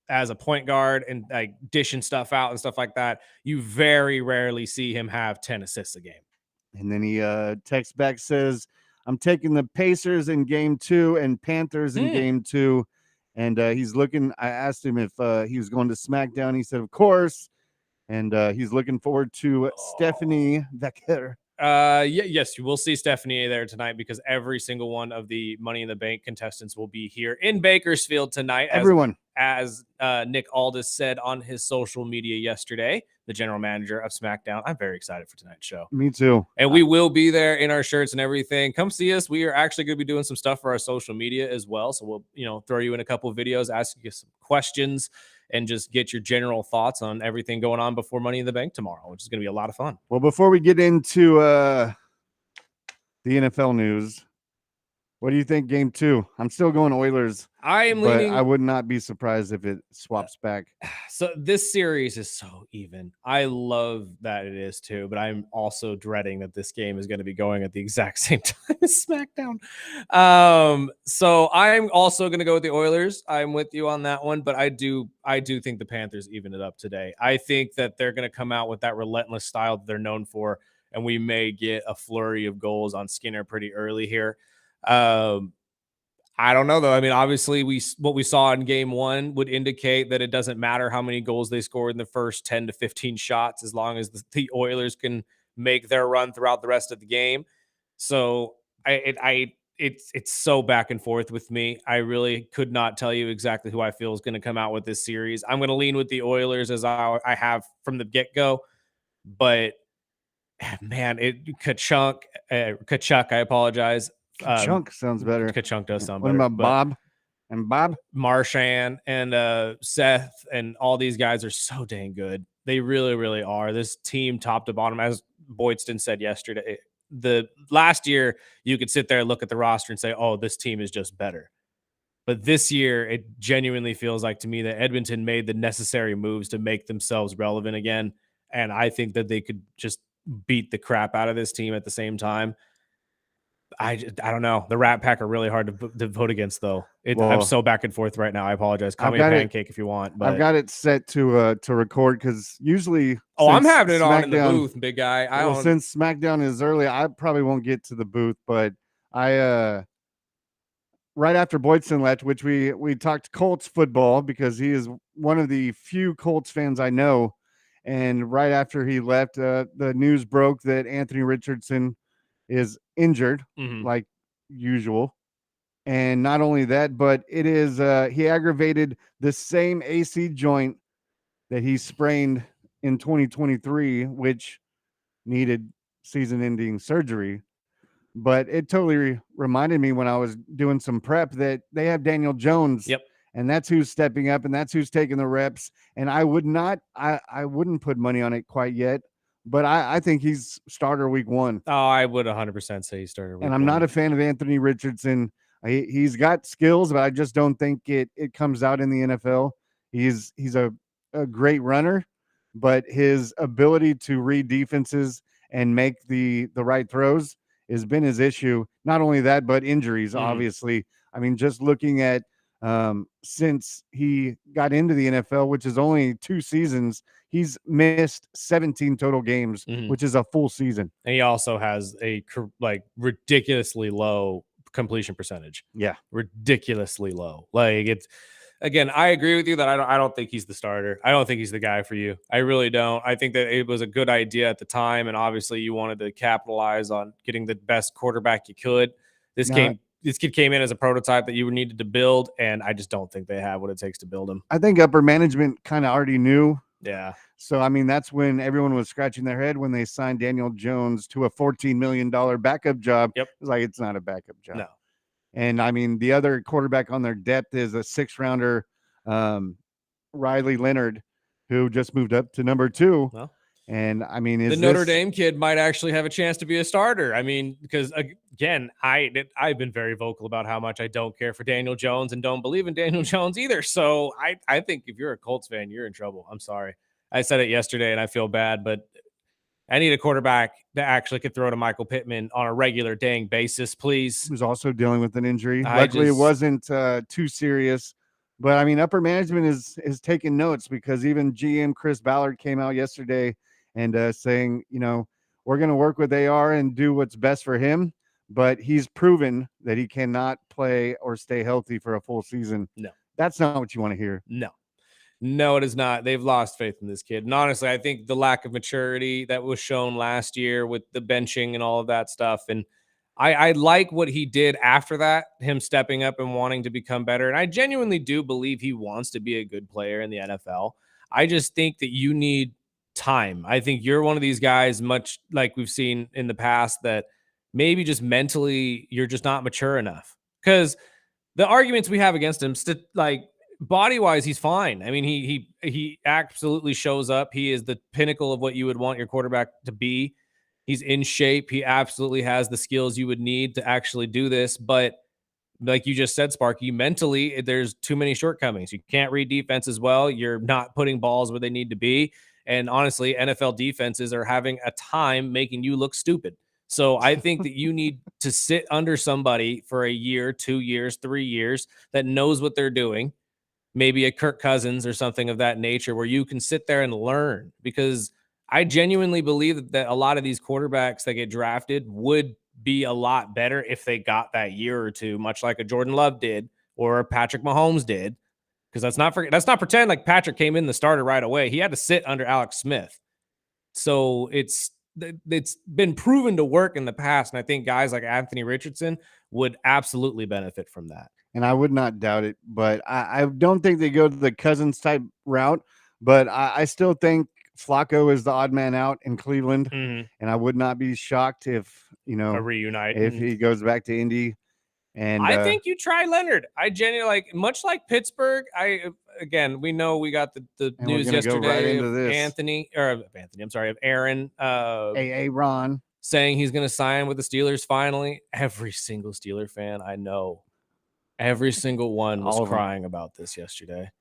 as a point guard and like dishing stuff out and stuff like that, you very rarely see him have 10 assists a game. And then he texts back, says, I'm taking the Pacers in game 2 and Panthers in game 2. And he's looking, I asked him if he was going to SmackDown. He said, of course. And he's looking forward to Stephanie Becker. Yes, you will see Stephanie there tonight because every single one of the Money in the Bank contestants will be here in Bakersfield tonight. Everyone. As Nick Aldis said on his social media yesterday, the general manager of SmackDown. I'm very excited for tonight's show. Me too. And we will be there in our shirts and everything. Come see us. We are actually going to be doing some stuff for our social media as well. So we'll, throw you in a couple of videos, ask you some questions, and just get your general thoughts on everything going on before Money in the Bank tomorrow, which is going to be a lot of fun. Well, before we get into the NFL news, what do you think game 2? I'm still going Oilers. I am leaning. I would not be surprised if it swaps back. So this series is so even. I love that it is too, but I'm also dreading that this game is going to be going at the exact same time as SmackDown. So I'm also going to go with the Oilers. I'm with you on that one, but I do think the Panthers even it up today. I think that they're going to come out with that relentless style that they're known for, and we may get a flurry of goals on Skinner pretty early here. I don't know though. I mean, obviously what we saw in game 1 would indicate that it doesn't matter how many goals they scored in the first 10 to 15 shots, as long as the Oilers can make their run throughout the rest of the game. So it's so back and forth with me. I really could not tell you exactly who I feel is going to come out with this series. I'm going to lean with the Oilers as I have from the get-go, but man, Kachuk, I apologize. Chunk sounds better. Kachuk does sound What better. about Bob? And Bob? Marchand and Seth and all these guys are so dang good. They really, really are. This team, top to bottom, as Boydston said yesterday, the last year you could sit there and look at the roster and say, oh, this team is just better. But this year, it genuinely feels like to me that Edmonton made the necessary moves to make themselves relevant again. And I think that they could just beat the crap out of this team at the same time. I don't know. The Rat Pack are really hard to vote against, though. I'm so back and forth right now. I apologize. Call me a pancake if you want. But I've got it set to record because usually. I'm having it on in the booth, big guy. Since SmackDown is early, I probably won't get to the booth. But right after Boydson left, which we talked Colts football because he is one of the few Colts fans I know. And right after he left, the news broke that Anthony Richardson is injured, like usual. And not only that, but it is he aggravated the same AC joint that he sprained in 2023, which needed season-ending surgery. But it totally reminded me when I was doing some prep that they have Daniel Jones. Yep. And that's who's stepping up and that's who's taking the reps. And I wouldn't put money on it quite yet. But I think he's starter week 1. Oh, I would 100% say he's starter week 1. And I'm not a fan of Anthony Richardson. He's got skills, but I just don't think it comes out in the NFL. He's a great runner, but his ability to read defenses and make the right throws has been his issue. Not only that, but injuries, obviously. I mean, just looking at since he got into the NFL, which is only 2 seasons, he's missed 17 total games, which is a full season. And he also has a ridiculously low completion percentage. Yeah, ridiculously low. Like it's again, I agree with you that I don't think he's the starter. I don't think he's the guy for you. I really don't. I think that it was a good idea at the time, and obviously you wanted to capitalize on getting the best quarterback you could. This kid came in as a prototype that you needed to build, and I just don't think they have what it takes to build him. I think upper management kind of already knew. Yeah. So, I mean, that's when everyone was scratching their head when they signed Daniel Jones to a $14 million backup job. Yep. It's like, it's not a backup job. No. And, I mean, the other quarterback on their depth is a 6th-rounder, Riley Leonard, who just moved up to number 2. Well, and, I mean, the Notre Dame kid might actually have a chance to be a starter. I mean, because, again, I've been very vocal about how much I don't care for Daniel Jones and don't believe in Daniel Jones either. So I think if you're a Colts fan, you're in trouble. I'm sorry. I said it yesterday and I feel bad, but I need a quarterback that actually could throw to Michael Pittman on a regular dang basis, please. Who's also dealing with an injury. Luckily, it wasn't too serious. But, I mean, upper management is taking notes because even GM Chris Ballard came out yesterday and saying, you know, we're going to work with AR and do what's best for him. But he's proven that he cannot play or stay healthy for a full season. No. That's not what you want to hear. No, it is not. They've lost faith in this kid. And honestly, I think the lack of maturity that was shown last year with the benching and all of that stuff. And I like what he did after that, him stepping up and wanting to become better. And I genuinely do believe he wants to be a good player in the NFL. I just think that you need time. I think you're one of these guys, much like we've seen in the past, that maybe just mentally you're just not mature enough. Because the arguments we have against him, body-wise, he's fine. I mean, he absolutely shows up. He is the pinnacle of what you would want your quarterback to be. He's in shape. He absolutely has the skills you would need to actually do this. But like you just said, Sparky, mentally, there's too many shortcomings. You can't read defense as well. You're not putting balls where they need to be. And honestly, NFL defenses are having a time making you look stupid. So I think that you need to sit under somebody for a year, 2 years, 3 years that knows what they're doing. Maybe a Kirk Cousins or something of that nature where you can sit there and learn, because I genuinely believe that a lot of these quarterbacks that get drafted would be a lot better if they got that year or two, much like a Jordan Love did or a Patrick Mahomes did. Because let's not pretend like Patrick came in the starter right away. He had to sit under Alex Smith. So it's been proven to work in the past. And I think guys like Anthony Richardson would absolutely benefit from that. And I would not doubt it, but I don't think they go to the Cousins type route. But I still think Flacco is the odd man out in Cleveland, Mm-hmm. and I would not be shocked if A reunite. if he goes back to Indy. And I think you try Leonard. I genuinely much like Pittsburgh. We know we got the And we're news gonna go yesterday right into of this. Aaron AA Ron saying he's going to sign with the Steelers finally. Every single Steeler fan I know, every single one was crying about this yesterday.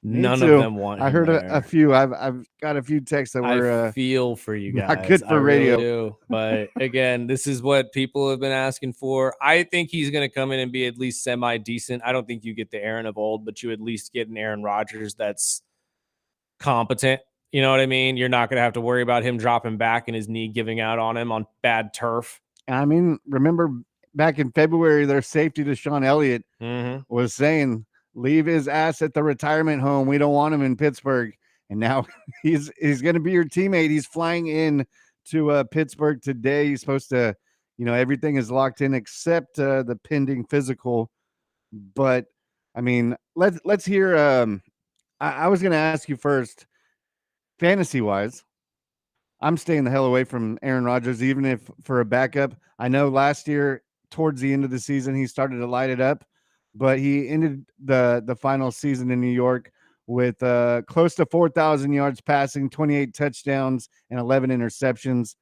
None of them want him. I heard a few. I've got a few texts that were. I feel for you guys. Not good for radio. Really do. But again, this is what people have been asking for. I think he's going to come in and be at least semi-decent. I don't think you get the Aaron of old, but you at least get an Aaron Rodgers that's competent. You know what I mean? You're not going to have to worry about him dropping back and his knee giving out on him on bad turf. I mean, remember back in February, their safety Deshaun Elliott was saying, leave his ass at the retirement home. We don't want him in Pittsburgh. And now he's going to be your teammate. He's flying in to Pittsburgh today. He's supposed to, everything is locked in except the pending physical. But I mean, let's hear. I was going to ask you first, fantasy wise, I'm staying the hell away from Aaron Rodgers, even if for a backup. I know last year towards the end of the season, he started to light it up. But he ended the final season in New York with close to 4,000 yards passing, 28 touchdowns, and 11 interceptions,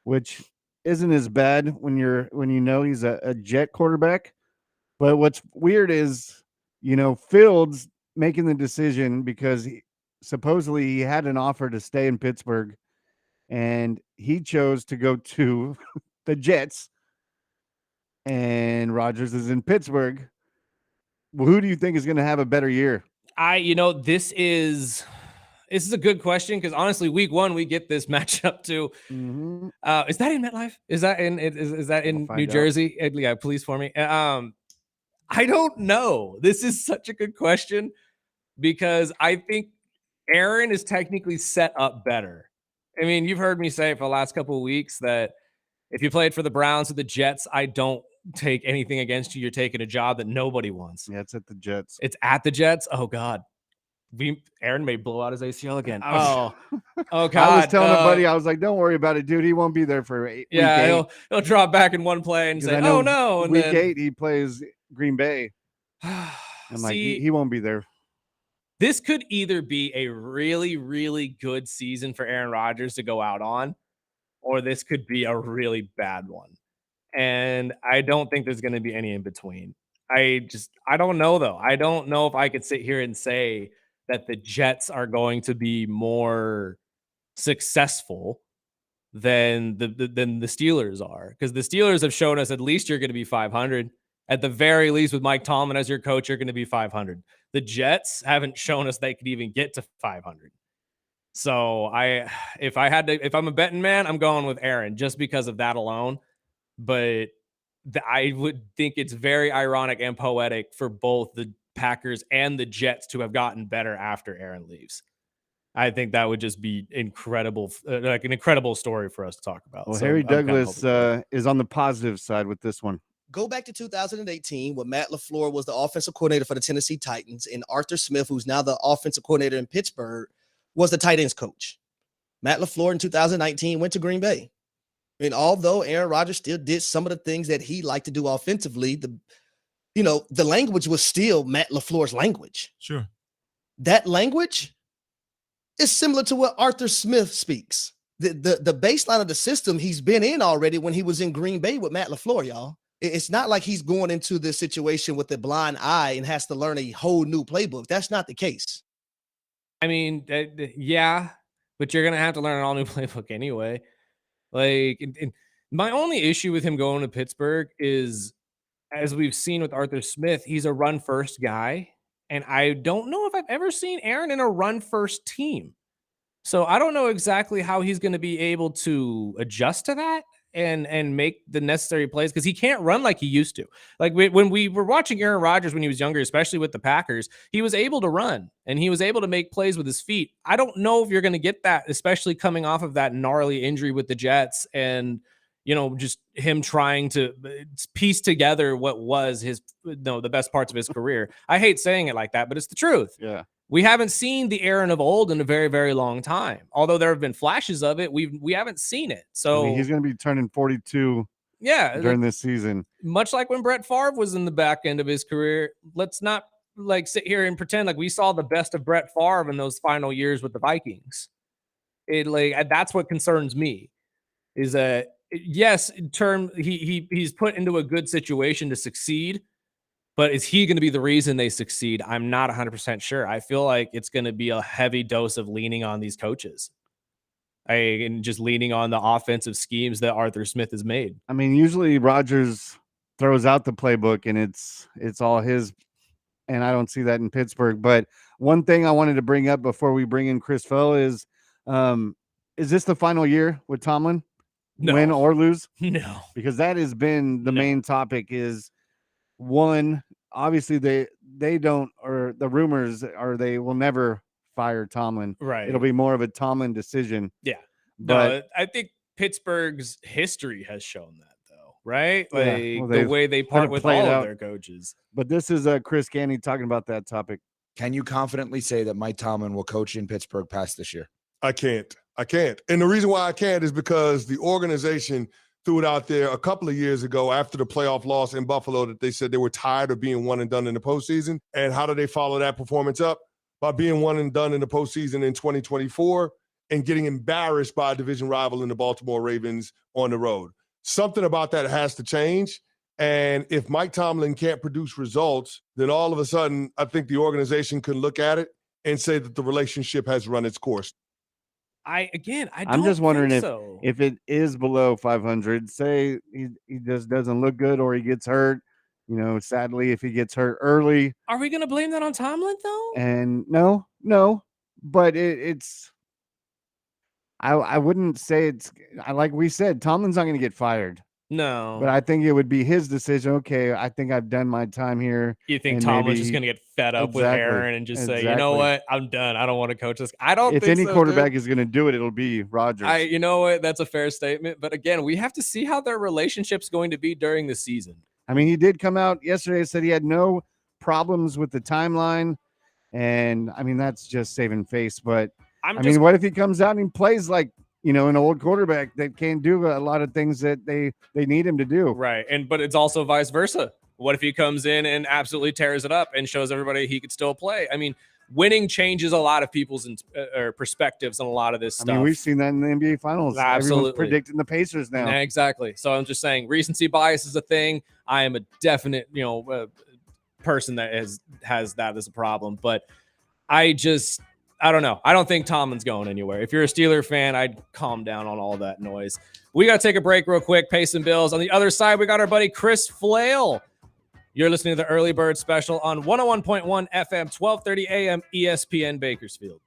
which isn't as bad when you know he's a Jet quarterback. But what's weird is, Fields making the decision because supposedly he had an offer to stay in Pittsburgh, and he chose to go to the Jets, and Rodgers is in Pittsburgh. Well, who do you think is going to have a better year? This is a good question because honestly, week 1 we get this matchup too. Mm-hmm. Is that in MetLife? Is that in New Jersey? Yeah, please for me. I don't know. This is such a good question because I think Aaron is technically set up better. I mean, you've heard me say it for the last couple of weeks that if you played for the Browns or the Jets, I don't take anything against you. You're taking a job that nobody wants. Yeah, it's at the Jets. It's at the Jets. Oh God, Aaron may blow out his ACL again. Oh God. I was telling a buddy, I was like, "Don't worry about it, dude. He won't be there for 8. Yeah, he'll drop back in one play and say, "Oh no!" And week 8 he plays Green Bay. I'm like, he won't be there. This could either be a really, really good season for Aaron Rodgers to go out on, or this could be a really bad one. And I don't think there's going to be any in between. I don't know, though. I don't know if I could sit here and say that the Jets are going to be more successful than the Steelers are, because the Steelers have shown us at least you're going to be 500. At the very least, with Mike Tomlin as your coach, you're going to be 500. The Jets haven't shown us they could even get to 500. So if I'm a betting man, I'm going with Aaron just because of that alone. But I would think it's very ironic and poetic for both the Packers and the Jets to have gotten better after Aaron leaves. I think that would just be incredible, like an incredible story for us to talk about. Well, so Harry Douglas is on the positive side with this one. Go back to 2018 when Matt LaFleur was the offensive coordinator for the Tennessee Titans, and Arthur Smith, who's now the offensive coordinator in Pittsburgh, was the tight ends coach. Matt LaFleur in 2019 went to Green Bay. And although Aaron Rodgers still did some of the things that he liked to do offensively, the language was still Matt LaFleur's language. Sure. That language is similar to what Arthur Smith speaks. The baseline of the system he's been in already when he was in Green Bay with Matt LaFleur, y'all. It's not like he's going into this situation with a blind eye and has to learn a whole new playbook. That's not the case. I mean, yeah, but you're going to have to learn an all new playbook anyway. Like, my only issue with him going to Pittsburgh is, as we've seen with Arthur Smith, he's a run first guy. And I don't know if I've ever seen Aaron in a run first team. So I don't know exactly how he's going to be able to adjust to that and make the necessary plays, because he can't run like he used to. Like when we were watching Aaron Rodgers when he was younger, especially with the Packers, he was able to run and he was able to make plays with his feet. I don't know if you're going to get that, especially coming off of that gnarly injury with the Jets and, just him trying to piece together what was the best parts of his career. I hate saying it like that, but it's the truth. Yeah. We haven't seen the Aaron of old in a very, very long time. Although there have been flashes of it, we haven't seen it. So I mean, he's going to be turning 42 during this season. Much like when Brett Favre was in the back end of his career, let's not like sit here and pretend like we saw the best of Brett Favre in those final years with the Vikings. That's what concerns me is that yes, he's put into a good situation to succeed. But is he going to be the reason they succeed? I'm not 100% sure. I feel like it's going to be a heavy dose of leaning on these coaches and just leaning on the offensive schemes that Arthur Smith has made. I mean, usually Rodgers throws out the playbook and it's all his, and I don't see that in Pittsburgh. But one thing I wanted to bring up before we bring in Chris Fell is this the final year with Tomlin? No. Win or lose? No. Because that has been the main topic is – one, obviously they don't, or the rumors are they will never fire Tomlin. Right. It'll be more of a Tomlin decision. Yeah. But no, I think Pittsburgh's history has shown that though, right? Like well, the way they part with all of their coaches. But this is Chris Canny talking about that topic. Can you confidently say that Mike Tomlin will coach in Pittsburgh past this year? I can't. And the reason why I can't is because the organization threw it out there a couple of years ago after the playoff loss in Buffalo that they said they were tired of being one and done in the postseason. And how did they follow that performance up? By being one and done in the postseason in 2024 and getting embarrassed by a division rival in the Baltimore Ravens on the road. Something about that has to change. And if Mike Tomlin can't produce results, then all of a sudden, I think the organization can look at it and say that the relationship has run its course. I'm just wondering if it is below 500, say he just doesn't look good or he gets hurt. You know, sadly, if he gets hurt early. Are we going to blame that on Tomlin though? And no, but it's. I wouldn't say it's. Like we said, Tomlin's not going to get fired. No, but I think it would be his decision. Okay, I think I've done my time here. You think Tomlin's just going to get fed up with Aaron and just say, you know what, I'm done. I don't want to coach this. I don't. If think any so, quarterback dude. is going to do it, it'll be Rodgers. You know what? That's a fair statement. But again, we have to see how their relationship's going to be during the season. I mean, he did come out yesterday and said he had no problems with the timeline, and I mean that's just saving face. But I mean, what if he comes out and he plays like, you know, an old quarterback that can't do a lot of things that they need him to do. Right. But it's also vice versa. What if he comes in and absolutely tears it up and shows everybody he could still play? I mean, winning changes a lot of people's perspectives on a lot of this stuff. I mean, we've seen that in the NBA Finals. Absolutely. Everyone's predicting the Pacers now. Exactly. So I'm just saying recency bias is a thing. I am a definite, person that has that as a problem. But I don't know. I don't think Tomlin's going anywhere. If you're a Steeler fan, I'd calm down on all that noise. We got to take a break real quick, pay some bills. On the other side, we got our buddy Chris Flail. You're listening to the Early Bird Special on 101.1 FM, 1230 AM, ESPN Bakersfield.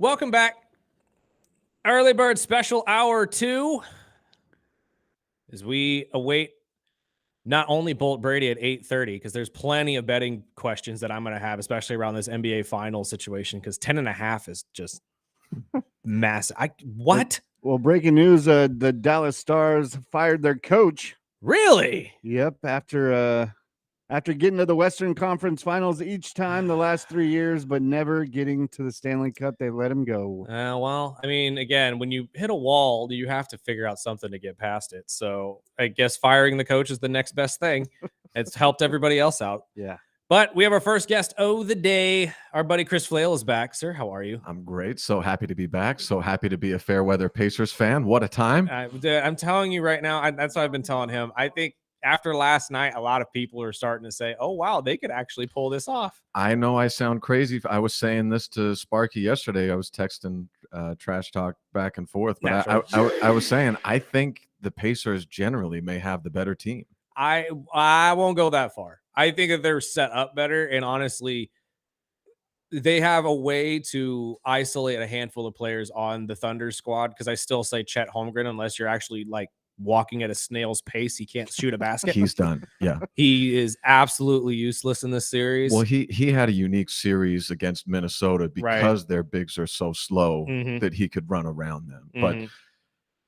Welcome back. Early Bird Special Hour 2. As we await not only Bolt Brady at 8:30, because there's plenty of betting questions that I'm going to have, especially around this NBA Finals situation, because 10.5 is just massive. What? Well, breaking news: the Dallas Stars fired their coach. Really? Yep. After getting to the Western Conference Finals each time the last 3 years, but never getting to the Stanley Cup, they let him go. Well, I mean, again, when you hit a wall, you have to figure out something to get past it. So I guess firing the coach is the next best thing. It's helped everybody else out. Yeah. But we have our first guest of the day. Our buddy Chris Flail is back. Sir, how are you? I'm great. So happy to be back. So happy to be a fair weather Pacers fan. What a time. I'm telling you right now, that's what I've been telling him. I think after last night, a lot of people are starting to say, oh, wow, they could actually pull this off. I know I sound crazy. I was saying this to Sparky yesterday. I was texting trash talk back and forth. But I was saying, I think the Pacers generally may have the better team. I won't go that far. I think that they're set up better. And honestly, they have a way to isolate a handful of players on the Thunder squad. Because I still say Chet Holmgren, unless you're actually like walking at a snail's pace, he can't shoot a basket. He's done. Yeah. He is absolutely useless in this series. Well, he had a unique series against Minnesota because their bigs are so slow that he could run around them. But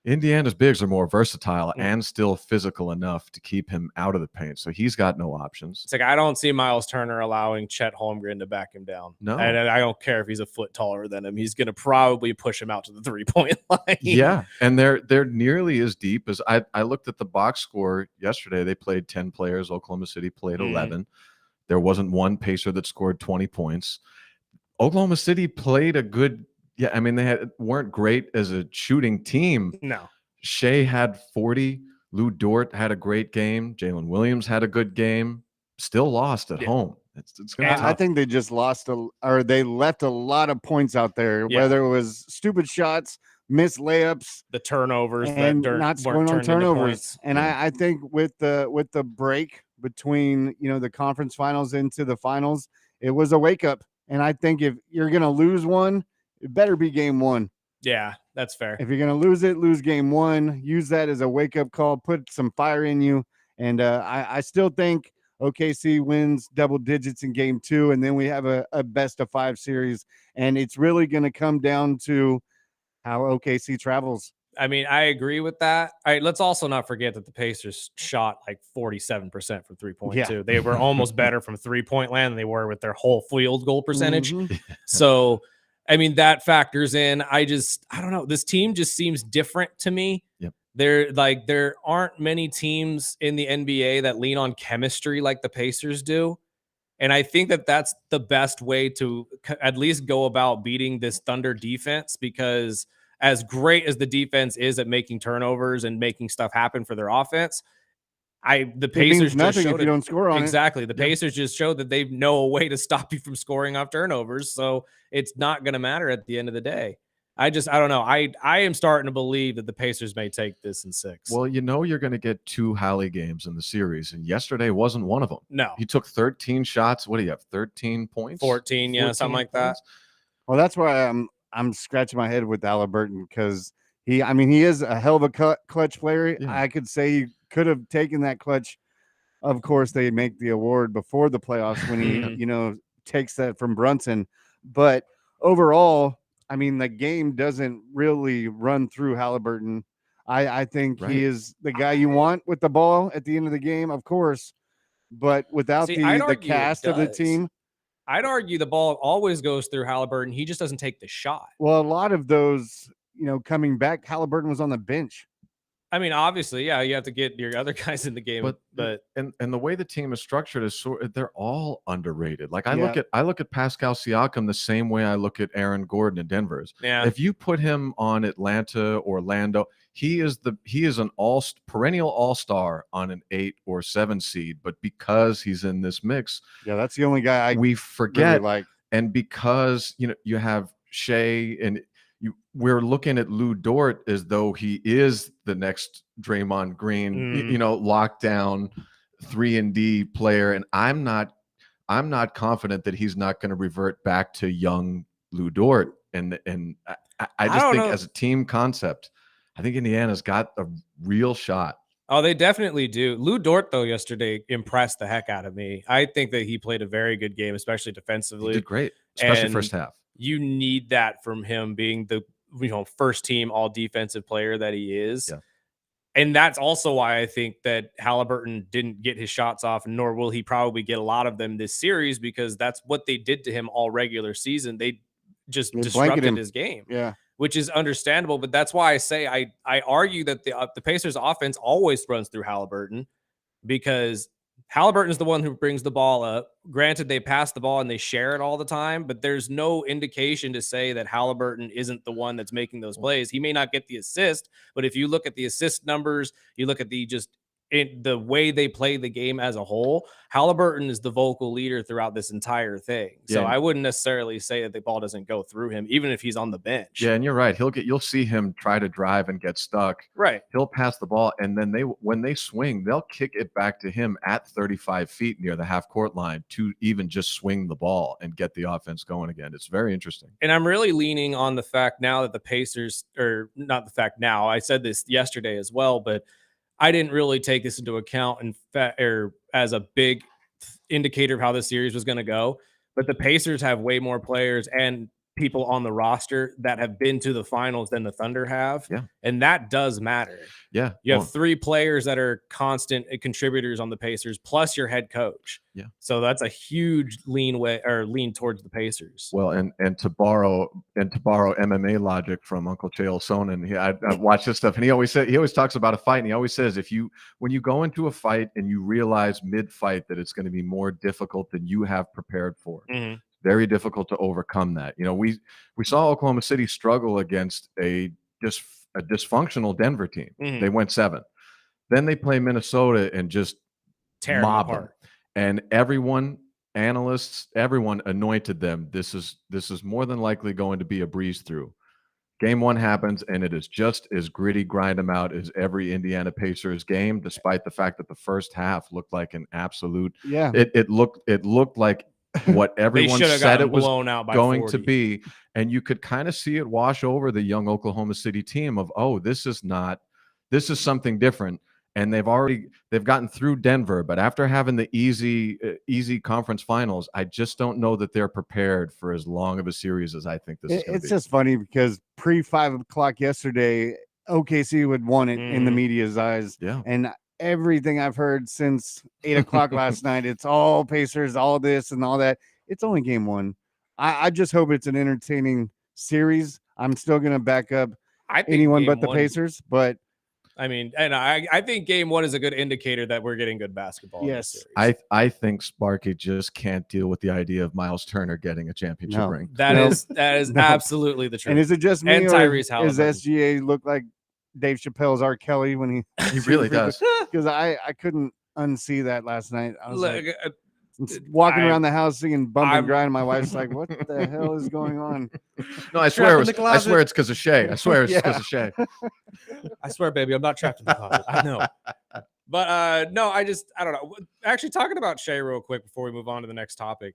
Indiana's bigs are more versatile and still physical enough to keep him out of the paint. So he's got no options. It's like, I don't see Miles Turner allowing Chet Holmgren to back him down. No. And I don't care if he's a foot taller than him. He's going to probably push him out to the 3-point line. Yeah. And they're nearly as deep as I looked at the box score yesterday. They played 10 players. Oklahoma City played 11. There wasn't one Pacer that scored 20 points. Oklahoma City played a good Yeah, I mean, weren't great as a shooting team. No. Shea had 40. Lou Dort had a great game. Jalen Williams had a good game. Still lost at home. It's gonna be tough. I think they just they left a lot of points out there, whether it was stupid shots, missed layups, the turnovers, and not scoring on turnovers. And I think with the break between the conference finals into the finals, it was a wake up. And I think if you're gonna lose one, it better be game one. Yeah, that's fair. If you're going to lose game one, use that as a wake-up call, put some fire in you. And I still think OKC wins double digits in game 2, and then we have a best-of-5 series. And it's really going to come down to how OKC travels. I mean, I agree with that. All right, let's also not forget that the Pacers shot like 47% from 3-point too. They were almost better from 3-point land than they were with their whole field goal percentage. So I mean, that factors in. I don't know. This team just seems different to me. Yep. There aren't many teams in the NBA that lean on chemistry like the Pacers do. And I think that that's the best way to at least go about beating this Thunder defense, because as great as the defense is at making turnovers and making stuff happen for their offense, the Pacers nothing if you don't score on exactly. The Pacers just showed that they know a way to stop you from scoring off turnovers. So it's not going to matter at the end of the day. I don't know. I am starting to believe that the Pacers may take this in 6. Well, you're going to get 2 Halley games in the series, and yesterday wasn't one of them. No. He took 13 shots. What do you have? 13 points? 14, yeah, 14 something like that. Well, that's why I'm scratching my head with Halliburton, because he is a hell of a clutch player. Yeah. I could say he could have taken that clutch. Of course, they make the award before the playoffs when he, takes that from Brunson. But overall, I mean, the game doesn't really run through Halliburton. I think he is the guy you want with the ball at the end of the game, of course. But without the cast of the team, I'd argue the ball always goes through Halliburton. He just doesn't take the shot. Well, a lot of those, coming back, Halliburton was on the bench. I mean, obviously, yeah, you have to get your other guys in the game, but and the way the team is structured is they're all underrated. Like I look at Pascal Siakam the same way I look at Aaron Gordon in Denver's. Yeah. If you put him on Atlanta or Orlando, he is an perennial all-star on an 8 or 7 seed, but because he's in this mix, that's the only guy we forget. Really like. And because you have Shea and we're looking at Lou Dort as though he is the next Draymond Green, lockdown 3-and-D player. And I'm not confident that he's not going to revert back to young Lou Dort And I just don't think know. as a team concept, I think Indiana's got a real shot. Oh, they definitely do. Lou Dort, though, yesterday impressed the heck out of me. I think that he played a very good game, especially defensively. He did great, especially And first half. You need that from him being the first team all defensive player that he is. Yeah. And that's also why I think that Halliburton didn't get his shots off, nor will he probably get a lot of them this series, because that's what they did to him all regular season. They just disrupted his game. Yeah. Which is understandable, but that's why I say I argue that the Pacers offense always runs through Halliburton, because Halliburton is the one who brings the ball up. Granted, they pass the ball and they share it all the time, but there's no indication to say that Halliburton isn't the one that's making those plays. He may not get the assist, but if you look at the assist numbers, you look at the way they play the game as a whole, Halliburton is the vocal leader throughout this entire thing. So I wouldn't necessarily say that the ball doesn't go through him, even if he's on the bench. Yeah, and you're right. You'll see him try to drive and get stuck. Right. He'll pass the ball, and then when they swing, they'll kick it back to him at 35 feet near the half court line to even just swing the ball and get the offense going again. It's very interesting. And I'm really leaning on the fact now that the Pacers, or not the fact now, I said this yesterday as well, but I didn't really take this into account or as a big indicator of how this series was going to go. But the Pacers have way more players and people on the roster that have been to the finals than the Thunder have. Yeah. And that does matter. Yeah. You have 3 players that are constant contributors on the Pacers, plus your head coach. Yeah. So that's a huge lean towards the Pacers. Well, and to borrow MMA logic from Uncle Chael Sonnen, I watch this stuff, and he always talks about a fight, and he always says when you go into a fight and you realize mid-fight that it's going to be more difficult than you have prepared for. Mm-hmm. Very difficult to overcome that. We saw Oklahoma City struggle against a dysfunctional Denver team. Mm-hmm. They went 7. Then they play Minnesota and just tear mob them them. apart. And analysts, everyone anointed them. This is more than likely going to be a breeze through. Game 1 happens, and it is just as gritty, grind them out as every Indiana Pacers game, despite the fact that the first half looked like an absolute. Yeah. It looked like what everyone said it was going 40. to be, and you could kind of see it wash over the young Oklahoma City team of, this is something different. And they've gotten through Denver, but after having the easy conference finals, I just don't know that they're prepared for as long of a series as I think this is going to be. It's just funny because pre-5 o'clock yesterday, OKC would won it in the media's eyes. Yeah. And everything I've heard since 8 o'clock last night, it's all Pacers, all this and all that. It's only game 1. I just hope it's an entertaining series. I'm still going to back up anyone but the Pacers, but I mean, and I think game 1 is a good indicator that we're getting good basketball. Yes. In this series. I think Sparky just can't deal with the idea of Miles Turner getting a championship ring. That is absolutely the truth. And is it just me, and or Tyrese Halliburton? Does SGA look like Dave Chappelle's R. Kelly when he really does? Because I couldn't unsee that last night. I was walking around the house singing Bump and Grind. My wife's like, what the hell is going on? No, I swear it's because of Shay. I swear it's because of Shay. I swear, baby, I'm not trapped in the closet. I know. But no, I don't know. Actually, talking about Shay real quick before we move on to the next topic.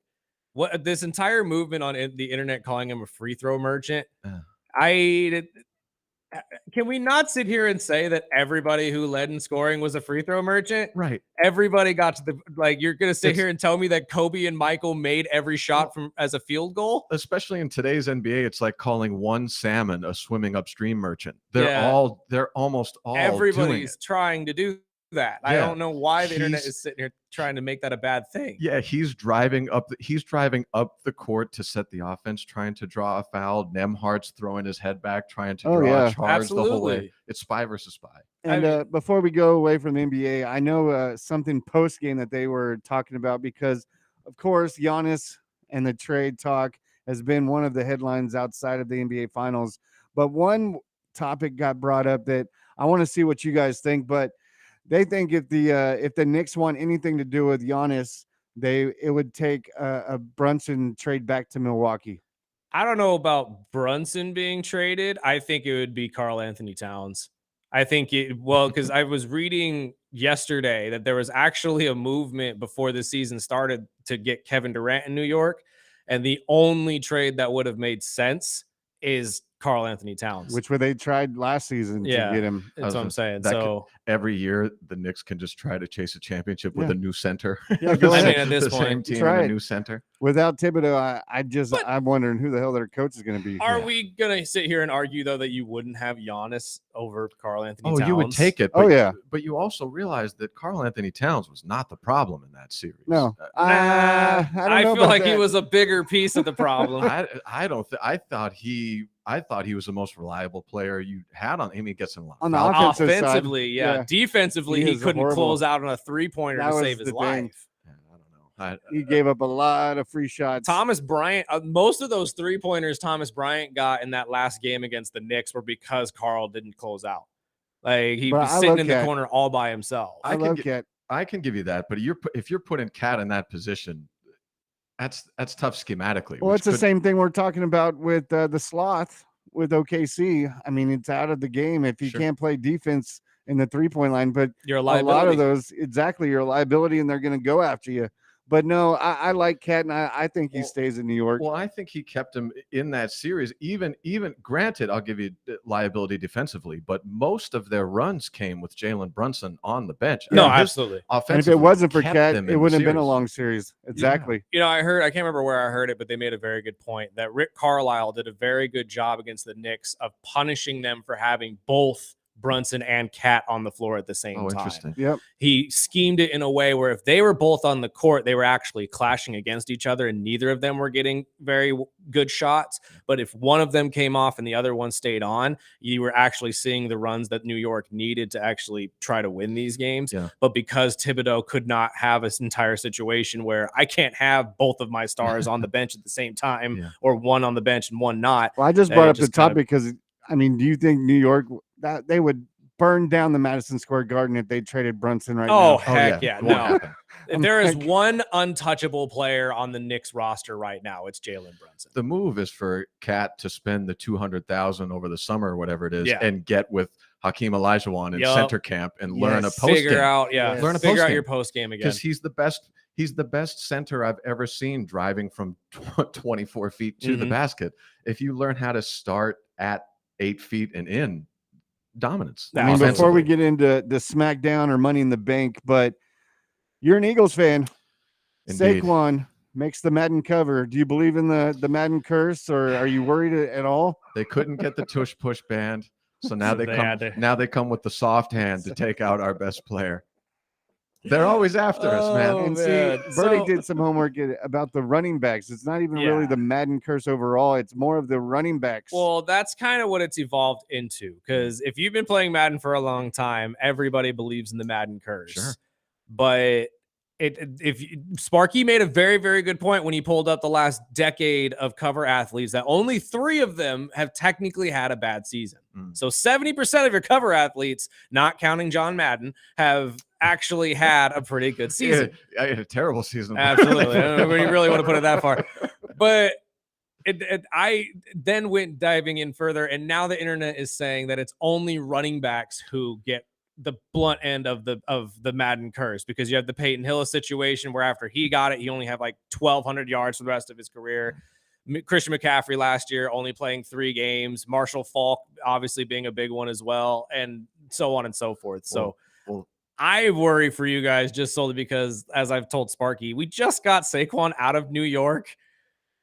What this entire movement on the internet calling him a free throw merchant. Can we not sit here and say that everybody who led in scoring was a free throw merchant? Right. Everybody got to you're going to sit here and tell me that Kobe and Michael made every shot as a field goal? Especially in today's NBA, it's like calling one salmon a swimming upstream merchant. They're almost all everybody's trying to do that. I don't know why the internet is sitting here trying to make that a bad thing. Yeah, he's driving up the court to set the offense, trying to draw a foul. Nemhart's throwing his head back, trying to draw a charge the whole way. It's spy versus spy. And before we go away from the NBA, I know something post game that they were talking about, because of course Giannis and the trade talk has been one of the headlines outside of the NBA Finals. But one topic got brought up that I want to see what you guys think. But they think if the Knicks want anything to do with Giannis, it would take a Brunson trade back to Milwaukee. I don't know about Brunson being traded. I think it would be Karl Anthony Towns. I think because I was reading yesterday that there was actually a movement before the season started to get Kevin Durant in New York. And the only trade that would have made sense is Karl Anthony Towns. Which where they tried last season to get him. That's what I'm saying. That So every year the Knicks can just try to chase a championship with a new center. Yeah, go I ahead. mean, at this the same point, team try and a it. new center. Without Thibodeau, I'm wondering who the hell their coach is going to be. are we gonna sit here and argue though that you wouldn't have Giannis over Karl Anthony Towns? You would take it. Oh, yeah. But you also realize that Karl Anthony Towns was not the problem in that series. No, I don't know feel about like he that. was a bigger piece of the problem. I don't. I thought he was the most reliable player you had on him. He gets in a lot. On the foul offensive side, Offensively, yeah. Defensively, He he is couldn't horrible. close out on a 3-pointer That to was save his the thing. life. Yeah, I don't know. He gave up a lot of free shots. Thomas Bryant, most of those 3-pointers Thomas Bryant got in that last game against the Knicks were because Karl didn't close out. Like he But was I sitting love in the Cat. corner all by himself. I love Cat. I can give you that, but if you're putting Cat in that position, that's tough schematically. Well, which it's the could- same thing we're talking about with the Sloth with OKC. I mean, it's out of the game if you Sure. can't play defense in the 3-point line. But You're a a lot liability. of those, exactly, you're a liability, and they're going to go after you. But no, I like Cat, and I think he stays in New York. Well, I think he kept him in that series. Even granted, I'll give you liability defensively, but most of their runs came with Jalen Brunson on the bench. No, His absolutely. And if offensively it wasn't for kept Cat, them it in the wouldn't have been a series. long series. Exactly. You know, I can't remember where I heard it, but they made a very good point that Rick Carlisle did a very good job against the Knicks of punishing them for having both Brunson and Cat on the floor at the same Oh, time. interesting. Yep. He schemed it in a way where if they were both on the court, they were actually clashing against each other and neither of them were getting very good shots. But if one of them came off and the other one stayed on, you were actually seeing the runs that New York needed to actually try to win these games. Yeah. But because Thibodeau could not have this entire situation where I can't have both of my stars on the bench at the same time Yeah. or one on the bench and one not. Well, I just They brought up the just kind topic because, I mean, do you think New York, that they would burn down the Madison Square Garden if they traded Brunson right Oh, now? heck yeah. It won't No. happen. If there is one untouchable player on the Knicks roster right now, it's Jalen Brunson. The move is for Cat to spend the $200,000 over the summer or whatever it is, Yeah. and get with Hakeem Olajuwon in Yup. center camp and learn a Yes. post Figure out, Learn a figure out postgame. your post game again. because he's the best. He's the best center I've ever seen driving from 24 feet to the Mhm. basket. If you learn how to start at 8 feet and in, dominance. I mean, before we offensively. get into the SmackDown or Money in the Bank, but you're an Eagles fan. Indeed. Saquon makes the Madden cover. Do you believe in the Madden curse, or are you worried at all? They couldn't get the tush push band, so now So they they come. had to- Now they come with the soft hand to take out our best player. They're always after us, man. Oh, And man. see, Bertie So- did some homework about the running backs. It's not even really Yeah. the Madden curse overall. It's more of the running backs. Well, that's kind of what it's evolved into. Because if you've been playing Madden for a long time, everybody believes in the Madden curse. Sure. But Sparky made a very, very good point when he pulled up the last decade of cover athletes that only 3 of them have technically had a bad season. Mm. So 70% of your cover athletes, not counting John Madden, have actually had a pretty good season. I had a terrible season. Absolutely. I don't know if you really want to put it that far. But I then went diving in further, and now the internet is saying that it's only running backs who get the blunt end of the Madden curse, because you have the Peyton Hillis situation where after he got it, he only had like 1,200 yards for the rest of his career. Christian McCaffrey last year only playing 3 games. Marshall Faulk obviously being a big one as well, and so on and so forth. So Well, I worry for you guys just solely because, as I've told Sparky, we just got Saquon out of New York.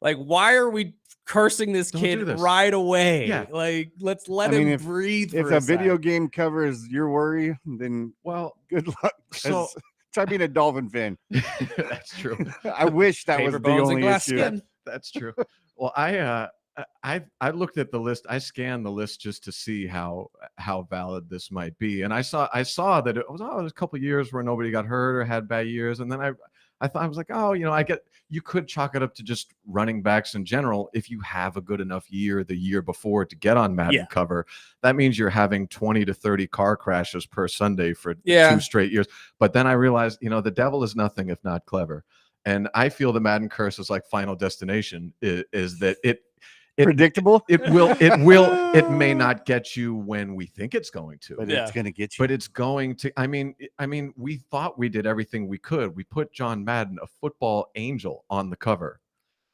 Like, why are we cursing this Don't kid do this. right away? Yeah. Like, let's let I mean, him if- breathe. if for a a video sec. game cover is your worry, then well, good luck. 'cause So- try being a Dolphin fan. that's true. I wish that Paper was the bones and only glass issue. skin. That's true. Well, I looked at the list. I scanned the list just to see how valid this might be, and I saw that it was a couple of years where nobody got hurt or had bad years, and then I thought, I was like, oh, you could chalk it up to just running backs in general. If you have a good enough year the year before to get on Madden Yeah. cover, that means you're having 20 to 30 car crashes per Sunday for Yeah. 2 straight years. But then I realized, the devil is nothing if not clever. And I feel the Madden curse is like Final Destination is that it Predictable, it may not get you when we think it's going to, but Yeah. it's going to get you. but it's going to. I mean, we thought we did everything we could. We put John Madden, a football angel, on the cover,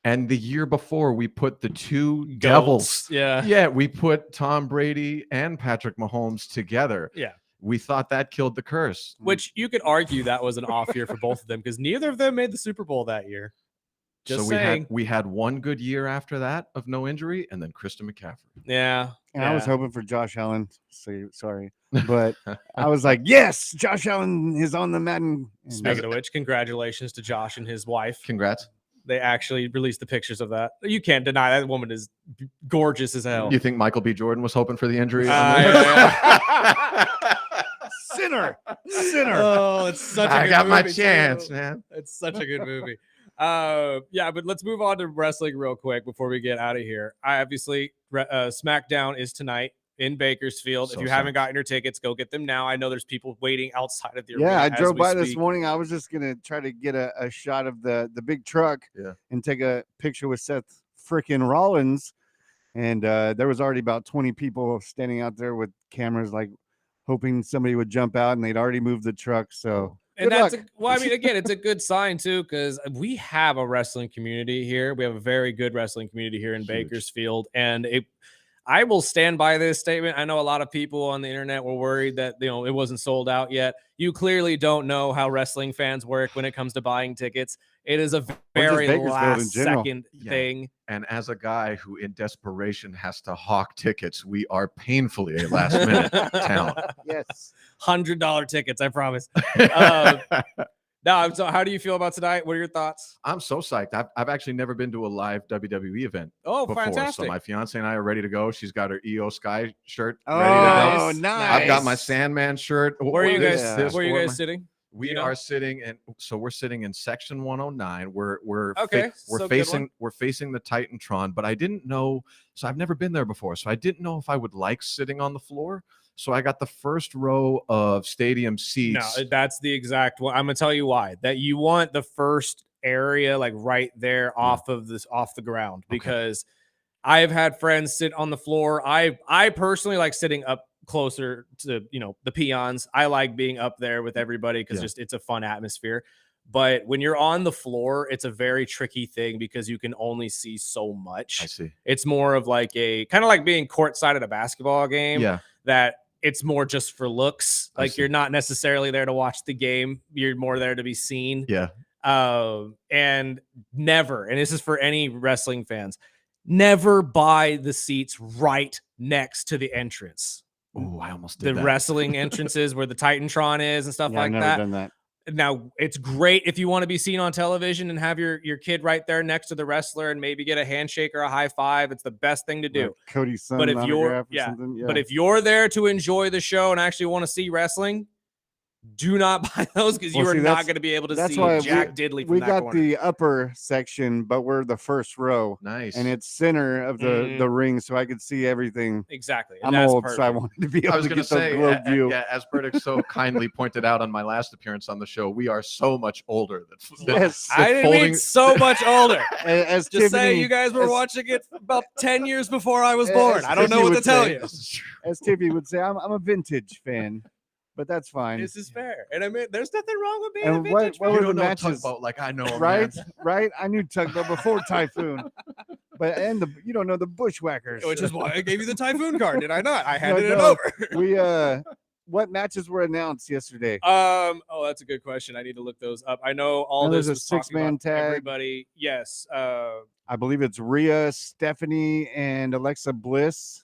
And the year before, we put the two devils. Yeah. We put Tom Brady and Patrick Mahomes together. Yeah. We thought that killed the curse. Which you could argue that was an off year for both of them because neither of them made the Super Bowl that year. Just so saying. we had one good year after that of no injury, and then Christian McCaffrey. Yeah. And I was hoping for Josh Allen. Sorry. But I was like, yes, Josh Allen is on the Madden. Speaking of which, congratulations to Josh and his wife. Congrats. They actually released the pictures of that. You can't deny that woman is gorgeous as hell. You think Michael B. Jordan was hoping for the injury? Sinner. Oh, it's such a I good got my movie, chance, too. man. It's such a good movie. But let's move on to wrestling real quick before we get out of here. SmackDown is tonight in Bakersfield. If you haven't gotten your tickets, go get them now. I know there's people waiting outside of the arena. Yeah, I drove by this morning. I was just gonna try to get a shot of the big truck and take a picture with Seth freaking Rollins. And there was already about 20 people standing out there with cameras, like hoping somebody would jump out, and they'd already moved the truck. So and that's again, it's a good sign too, because we have a wrestling community here. We have a very good wrestling community here in Bakersfield, and I will stand by this statement. I know a lot of people on the internet were worried that it wasn't sold out yet. You clearly don't know how wrestling fans work when it comes to buying tickets. It is a very last second thing. And as a guy who in desperation has to hawk tickets, we are painfully a last minute town. Yes. $100 tickets, I promise. So how do you feel about tonight? What are your thoughts? I'm so psyched. I've actually never been to a live WWE event before. Fantastic. So my fiance and I are ready to go. She's got her EO Sky shirt ready to go. Oh, nice. I've got my Sandman shirt. Where are you guys sitting? We are sitting we're sitting in section 109. We're facing the Titantron, but I didn't know, so I've never been there before. So I didn't know if I would like sitting on the floor. So I got the first row of stadium seats. No, that's the exact one. I'm gonna tell you why. That you want the first area like right there off the ground, because I've had friends sit on the floor. I personally like sitting up closer to the peons. I like being up there with everybody because it's a fun atmosphere. But when you're on the floor, it's a very tricky thing because you can only see so much. I see. It's more of like a kind of like being courtside at a basketball game. Yeah. That it's more just for looks. Like you're not necessarily there to watch the game. You're more there to be seen. Yeah. And never, and this is for any wrestling fans, never buy the seats right next to the entrance. Oh, I almost did the wrestling entrances where the Titantron is and stuff like I've never that. done that. Now, it's great if you want to be seen on television and have your kid right there next to the wrestler and maybe get a handshake or a high five. It's the best thing to do. Like Cody's son. But if you're there to enjoy the show and actually want to see wrestling, do not buy those because you are not going to be able to see Jack Diddley from we that got corner. the upper section, but we're the first row. Nice. And it's center of the ring, so I could see everything. Exactly. I'm old, so I wanted to be able to get the globe view. As Burdick so kindly pointed out on my last appearance on the show, we are so much older. I didn't mean so much older. As Just say you guys were watching it about 10 years before I was born. I don't know what to tell you. As Tiffy would say, I'm a vintage fan. But that's fine. This is fair, and I mean, there's nothing wrong with being and a vintage. What you were don't the know matches? Tugboat like I know him, right? man. Right. I knew Tugboat before Typhoon, but you don't know the Bushwhackers, which is why I gave you the Typhoon card. Did I not? I handed it over. What matches were announced yesterday? Oh, that's a good question. I need to look those up. I know there's this a was talking 6-man about tag. everybody. Yes. I believe it's Rhea, Stephanie, and Alexa Bliss.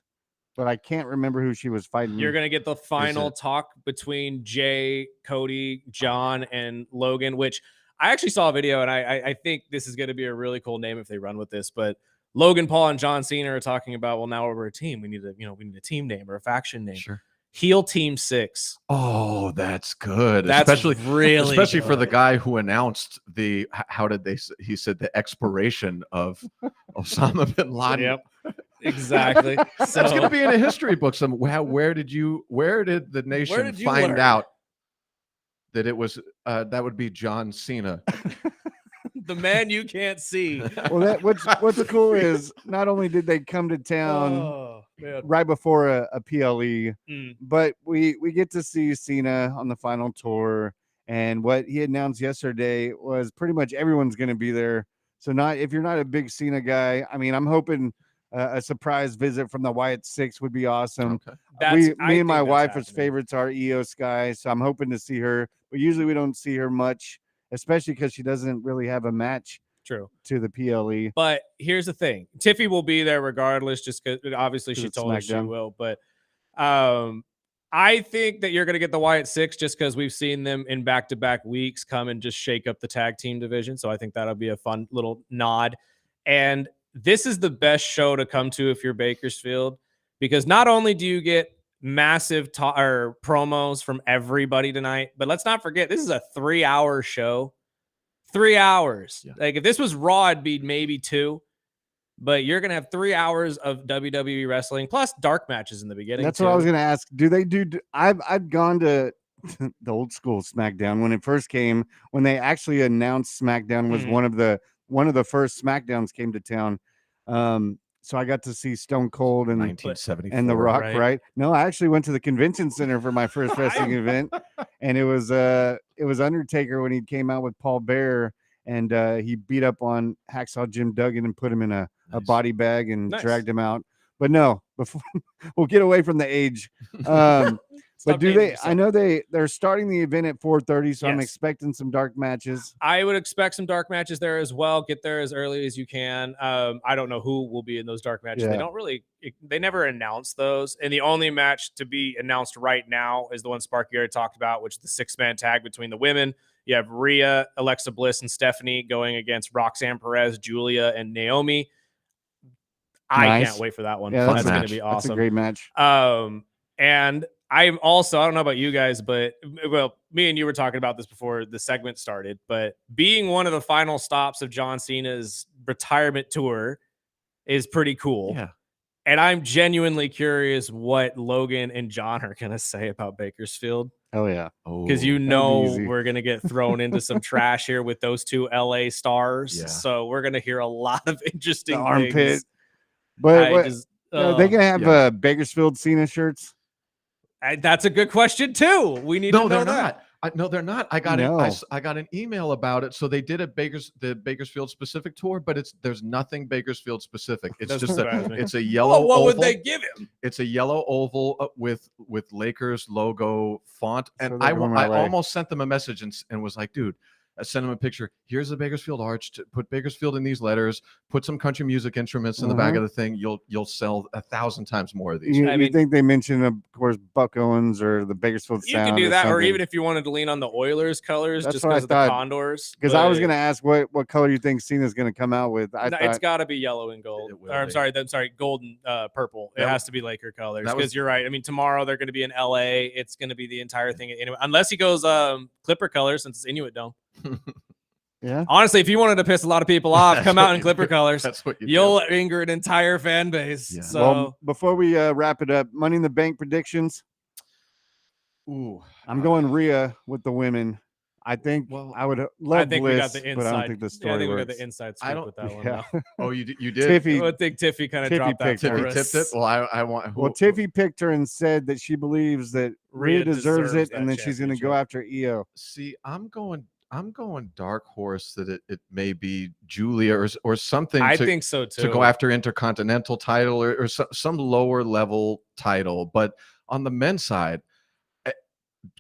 But I can't remember who she was fighting. You're going to get the final talk between Jay, Cody, John, and Logan, which I actually saw a video, and I think this is going to be a really cool name if they run with this. But Logan Paul and John Cena are talking about, well, now we're a team. We need a team name or a faction name. Sure. Heel Team 6. Oh, that's good. That's especially for the guy who announced he said the expiration of Osama bin Laden. Yep. Exactly. So it's going to be in a history book. Where did the nation find out that it was that would be John Cena? The man you can't see. Well, what's cool is not only did they come to town right before a PLE, but we get to see Cena on the final tour. And what he announced yesterday was pretty much everyone's going to be there. So not if you're not a big Cena guy. I mean, I'm hoping a surprise visit from the Wyatt Six would be awesome. Okay. Me and my wife's favorites are Io Sky, so I'm hoping to see her. But usually we don't see her much, especially because she doesn't really have a match. True. To the PLE. But here's the thing. Tiffy will be there regardless, just because obviously she it's told us she SmackDown. will. But I think that you're going to get the Wyatt Six just because we've seen them in back-to-back weeks come and just shake up the tag team division. So I think that'll be a fun little nod. And this is the best show to come to if you're Bakersfield, because not only do you get massive promos from everybody tonight, but let's not forget, this is a 3-hour show. 3 hours. Yeah. Like if this was Raw, it'd be maybe 2, but you're gonna have 3 hours of WWE wrestling plus dark matches in the beginning. That's what I was gonna ask. Do they do? I've gone to the old school SmackDown when it first came. When they actually announced SmackDown was one of the first SmackDowns came to town. So I got to see Stone Cold and 1974 and The Rock. Right? No, I actually went to the convention center for my first wrestling event, and it was Undertaker when he came out with Paul Bearer, and he beat up on Hacksaw Jim Duggan and put him in a body bag and dragged him out. But no, before we'll get away from the age. But do they? I know they're starting the event at 4:30, so I'm expecting some dark matches. I would expect some dark matches there as well. Get there as early as you can. I don't know who will be in those dark matches. Yeah. They never announce those. And the only match to be announced right now is the one Sparky already talked about, which is the 6-man tag between the women. You have Rhea, Alexa Bliss, and Stephanie going against Roxanne Perez, Julia, and Naomi. I can't wait for that one. Yeah, that's going to be awesome. That's a great match. And I'm also, I don't know about you guys, but well, me and you were talking about this before the segment started, but being one of the final stops of John Cena's retirement tour is pretty cool. Yeah. And I'm genuinely curious what Logan and John are going to say about Bakersfield. Oh, yeah. Because we're going to get thrown into some trash here with those two LA stars. Yeah. So we're going to hear a lot of interesting armpit. things. But they going to have Bakersfield Cena shirts? That's a good question too. We need to know that. No, they're not. I got an email about it. So they did the Bakersfield specific tour, but there's nothing Bakersfield specific. It's just it's a yellow. What oval. would they give him? It's a yellow oval with Lakers logo font, and So I they're going LA. almost sent them a message and was like, dude. I sent him a picture. Here's the Bakersfield arch. Put Bakersfield in these letters. Put some country music instruments in the back of the thing. You'll sell 1,000 times more of these. You think they mentioned, of course, Buck Owens or the Bakersfield You Sound? can do that, or something. even if you wanted to lean on the Oilers colors, That's just what I because of the thought. Condors. Because I was going to ask what color you think Cena's going to come out with. It's got to be yellow and gold. It will Or I'm be. sorry, gold and purple. It has to be Laker colors. that was- Because you're right. I mean, tomorrow they're going to be in LA. It's going to be the entire thing anyway, unless he goes Clipper colors, since it's Inuit Dome. Yeah. Honestly, if you wanted to piss a lot of people off, come out in Clipper colors. That's what You'll anger an entire fan base. Yeah. So Well, before we wrap it up, Money in the Bank predictions. Ooh, I'm going Rhea with the women. I think I would love I think Bliss, we got the inside. but I don't think the story I think we got works. the inside I scoop don't- with that one. Yeah. Oh, you did. Tiffy, I think Tiffy kind of Tiffy dropped that picked for her. Tiffy us. tipped it. Well, I want. well, Tiffy picked her and said that she believes that Rhea deserves it, that and then she's going to go after Io. See, I'm going dark horse that it may be Julia or something. I think so too. To go after Intercontinental title or some lower level title. But on the men's side,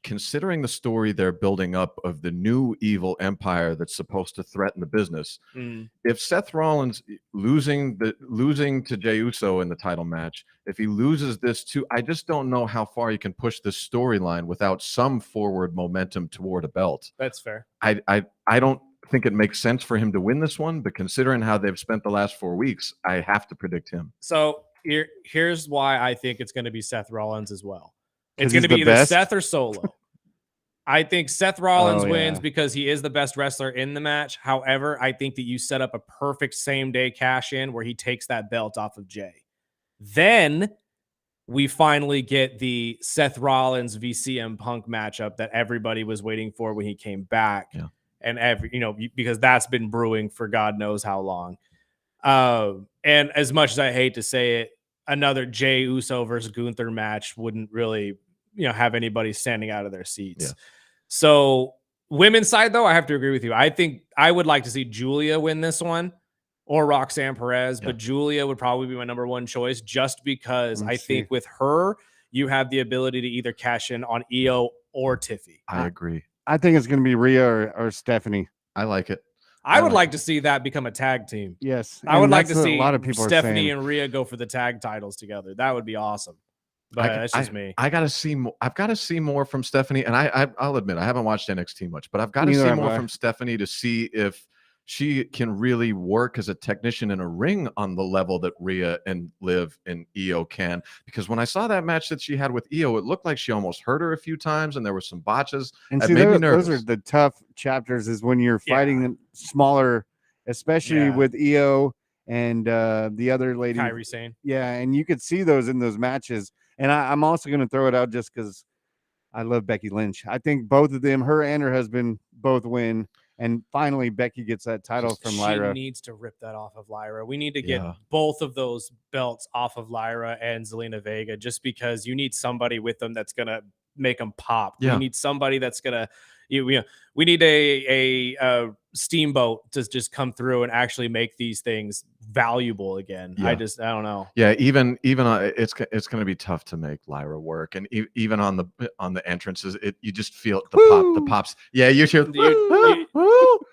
considering the story they're building up of the new evil empire that's supposed to threaten the business, if Seth Rollins losing to Jey Uso in the title match, if he loses this too, I just don't know how far you can push this storyline without some forward momentum toward a belt. That's fair. I don't think it makes sense for him to win this one, but considering how they've spent the last 4 weeks, I have to predict him. So here's why I think it's going to be Seth Rollins as well. It's 'Cause going to he's be the either best? Seth or Solo. I think Seth Rollins Oh, wins yeah. because he is the best wrestler in the match. However, I think that you set up a perfect same-day cash-in where he takes that belt off of Jey. Then we finally get the Seth Rollins v CM Punk matchup that everybody was waiting for when he came back. Yeah. And because that's been brewing for God knows how long. And as much as I hate to say it, another Jey Uso versus Gunther match wouldn't really, have anybody standing out of their seats. Yeah. So Women's side, though, I have to agree with you. I think I would like to see Julia win this one or Roxanne Perez, but Julia would probably be my number one choice just because I think with her, you have the ability to either cash in on Io or Tiffy. I agree. I think it's going to be Rhea or Stephanie. I like it. I would like to see that become a tag team. Yes. I would like to see a lot of people Stephanie and Rhea go for the tag titles together. That would be awesome. But that's just me. I gotta see more. I've got to see more from Stephanie, and I'll admit I haven't watched NXT much, but I've got to see more from Stephanie to see if she can really work as a technician in a ring on the level that Rhea and Liv and Io can. Because when I saw that match that she had with Io, it looked like she almost hurt her a few times, and there were some botches. And see, those are the tough chapters. Is when you're fighting smaller, especially with Io and the other lady, Kairi Sane. Yeah, and you could see those in those matches. And I'm also going to throw it out just because I love Becky Lynch. I think both of them, her and her husband, both win. And finally, Becky gets that title from Lyra. She needs to rip that off of Lyra. We need to get both of those belts off of Lyra and Zelina Vega just because you need somebody with them that's going to make them pop. Yeah. We need somebody that's going to we need a steamboat to just come through and actually make these things valuable again. Yeah. I don't know. Yeah, even it's going to be tough to make Lyra work, and even on the entrances, you just feel the pops. Yeah, you hear.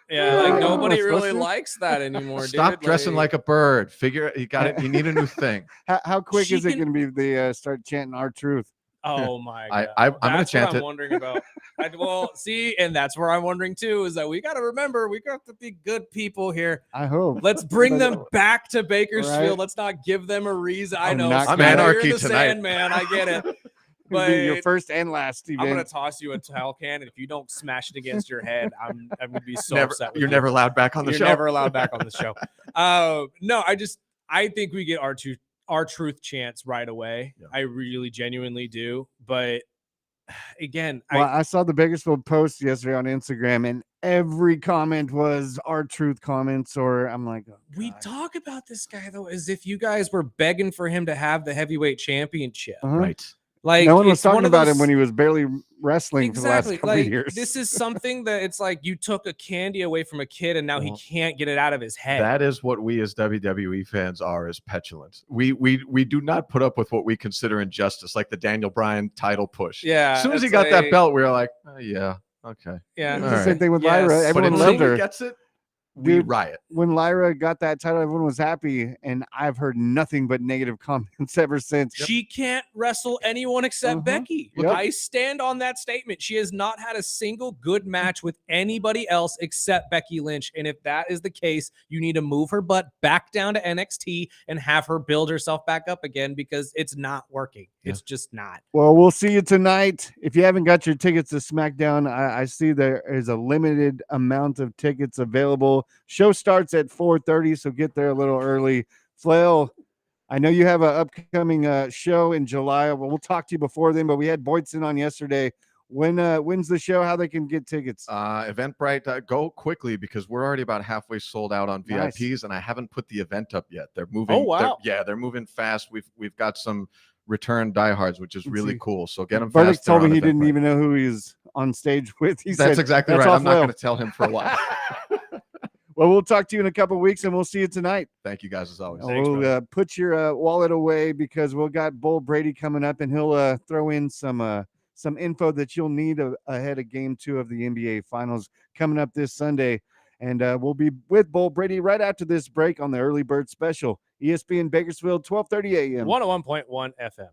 Yeah, like nobody really likes that anymore. Stop dude. dressing like a bird. Figure you got it. You need a new thing. How quick is it going to be? They start chanting "Our Truth." Oh my god! I'm going to chant what it. I'm wondering about. See, and that's where I'm wondering too. Is that we got to remember we got to be good people here. I hope. Let's bring them back to Bakersfield. Right? Let's not give them a reason. I know I'm anarchy you're the tonight. Sandman. I get it. But your first and last event. I'm gonna toss you a towel can, and if you don't smash it against your head, I'm gonna be so upset. You're never allowed back on the show. You're never allowed back on the show. No, I think we get our truth chance right away. Yeah. I really genuinely do. But again, I saw the Bakersfield post yesterday on Instagram, and every comment was our truth comments, or I'm like, oh, we talk about this guy though as if you guys were begging for him to have the heavyweight championship. Right. Like no one was talking about him when he was barely wrestling for the last couple of years. This is something that it's like you took a candy away from a kid and now he can't get it out of his head. That is what we as WWE fans are, as petulance. We do not put up with what we consider injustice, like the Daniel Bryan title push. Yeah. As soon as he got that belt, we were like, oh, yeah, okay. Yeah. It's the same thing with Lyra. Everyone loved her. Gets it. We riot. When Lyra got that title, everyone was happy, and I've heard nothing but negative comments ever since. She can't wrestle anyone except Becky. Yep. I stand on that statement. She has not had a single good match with anybody else except Becky Lynch, and if that is the case, you need to move her butt back down to NXT and have her build herself back up again because it's not working. It's just not. Well, we'll see you tonight. If you haven't got your tickets to SmackDown, I see there is a limited amount of tickets available. Show starts at 4:30, so get there a little early. Flail, I know you have an upcoming show in July. Well, we'll talk to you before then, but we had Boydson on yesterday. When's the show? How they can get tickets? Eventbrite, go quickly because we're already about halfway sold out on VIPs, and I haven't put the event up yet. They're moving. Oh wow! They're moving fast. We've got some return diehards, which is really cool. So get them Burdick fast. told me he didn't even know who he was on stage with. He That's said, exactly right. I'm not going to tell him for a while. Well, we'll talk to you in a couple of weeks, and we'll see you tonight. Thank you guys as always. We'll put your wallet away because we'll got Bull Brady coming up, and he'll throw in some info that you'll need ahead of Game 2 of the NBA Finals coming up this Sunday. And we'll be with Bull Brady right after this break on the Early Bird Special. ESPN Bakersfield, 12:30 a.m. 101.1 FM.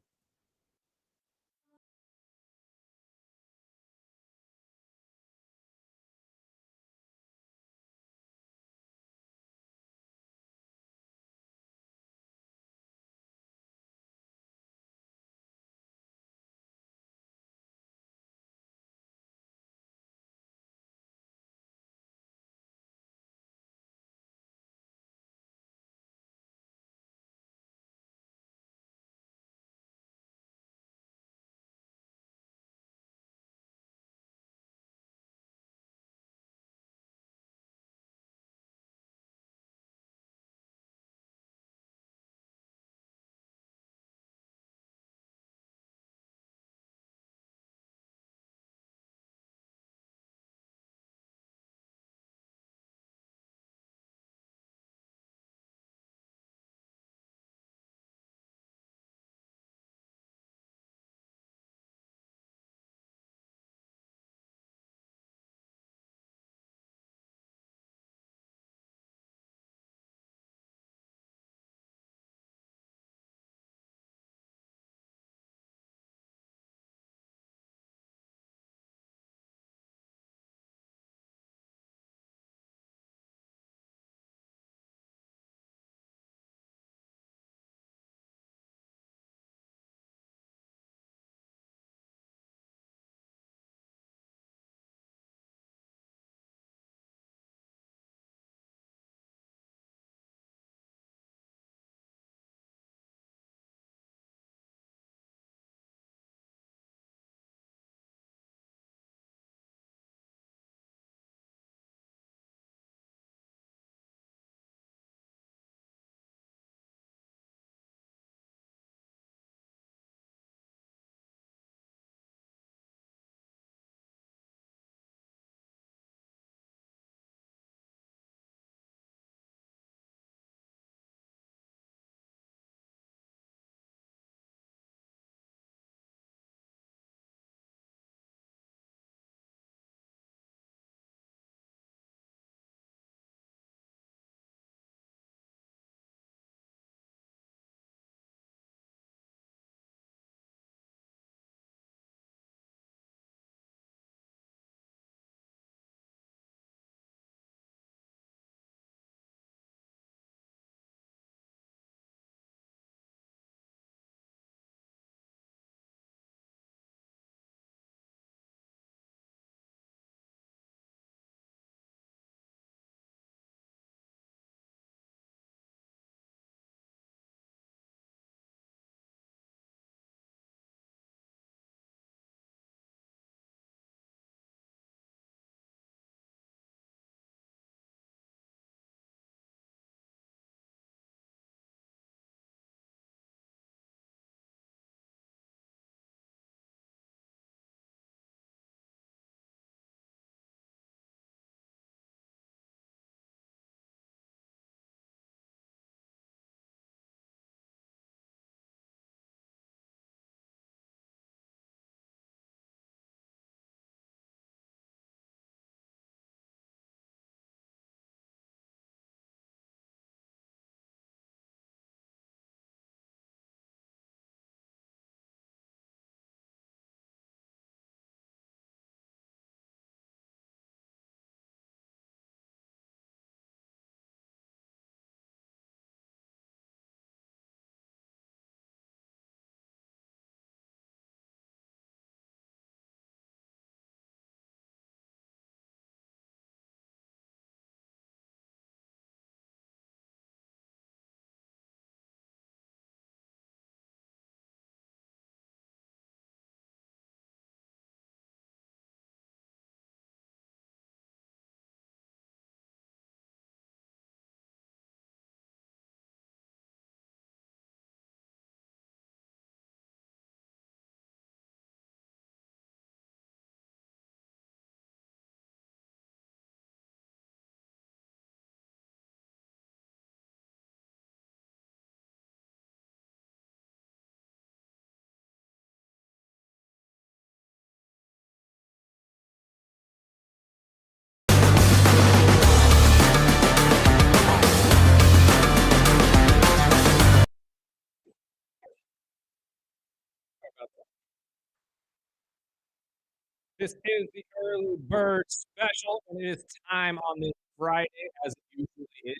This is the early bird special, and it is time on this Friday, as it usually is.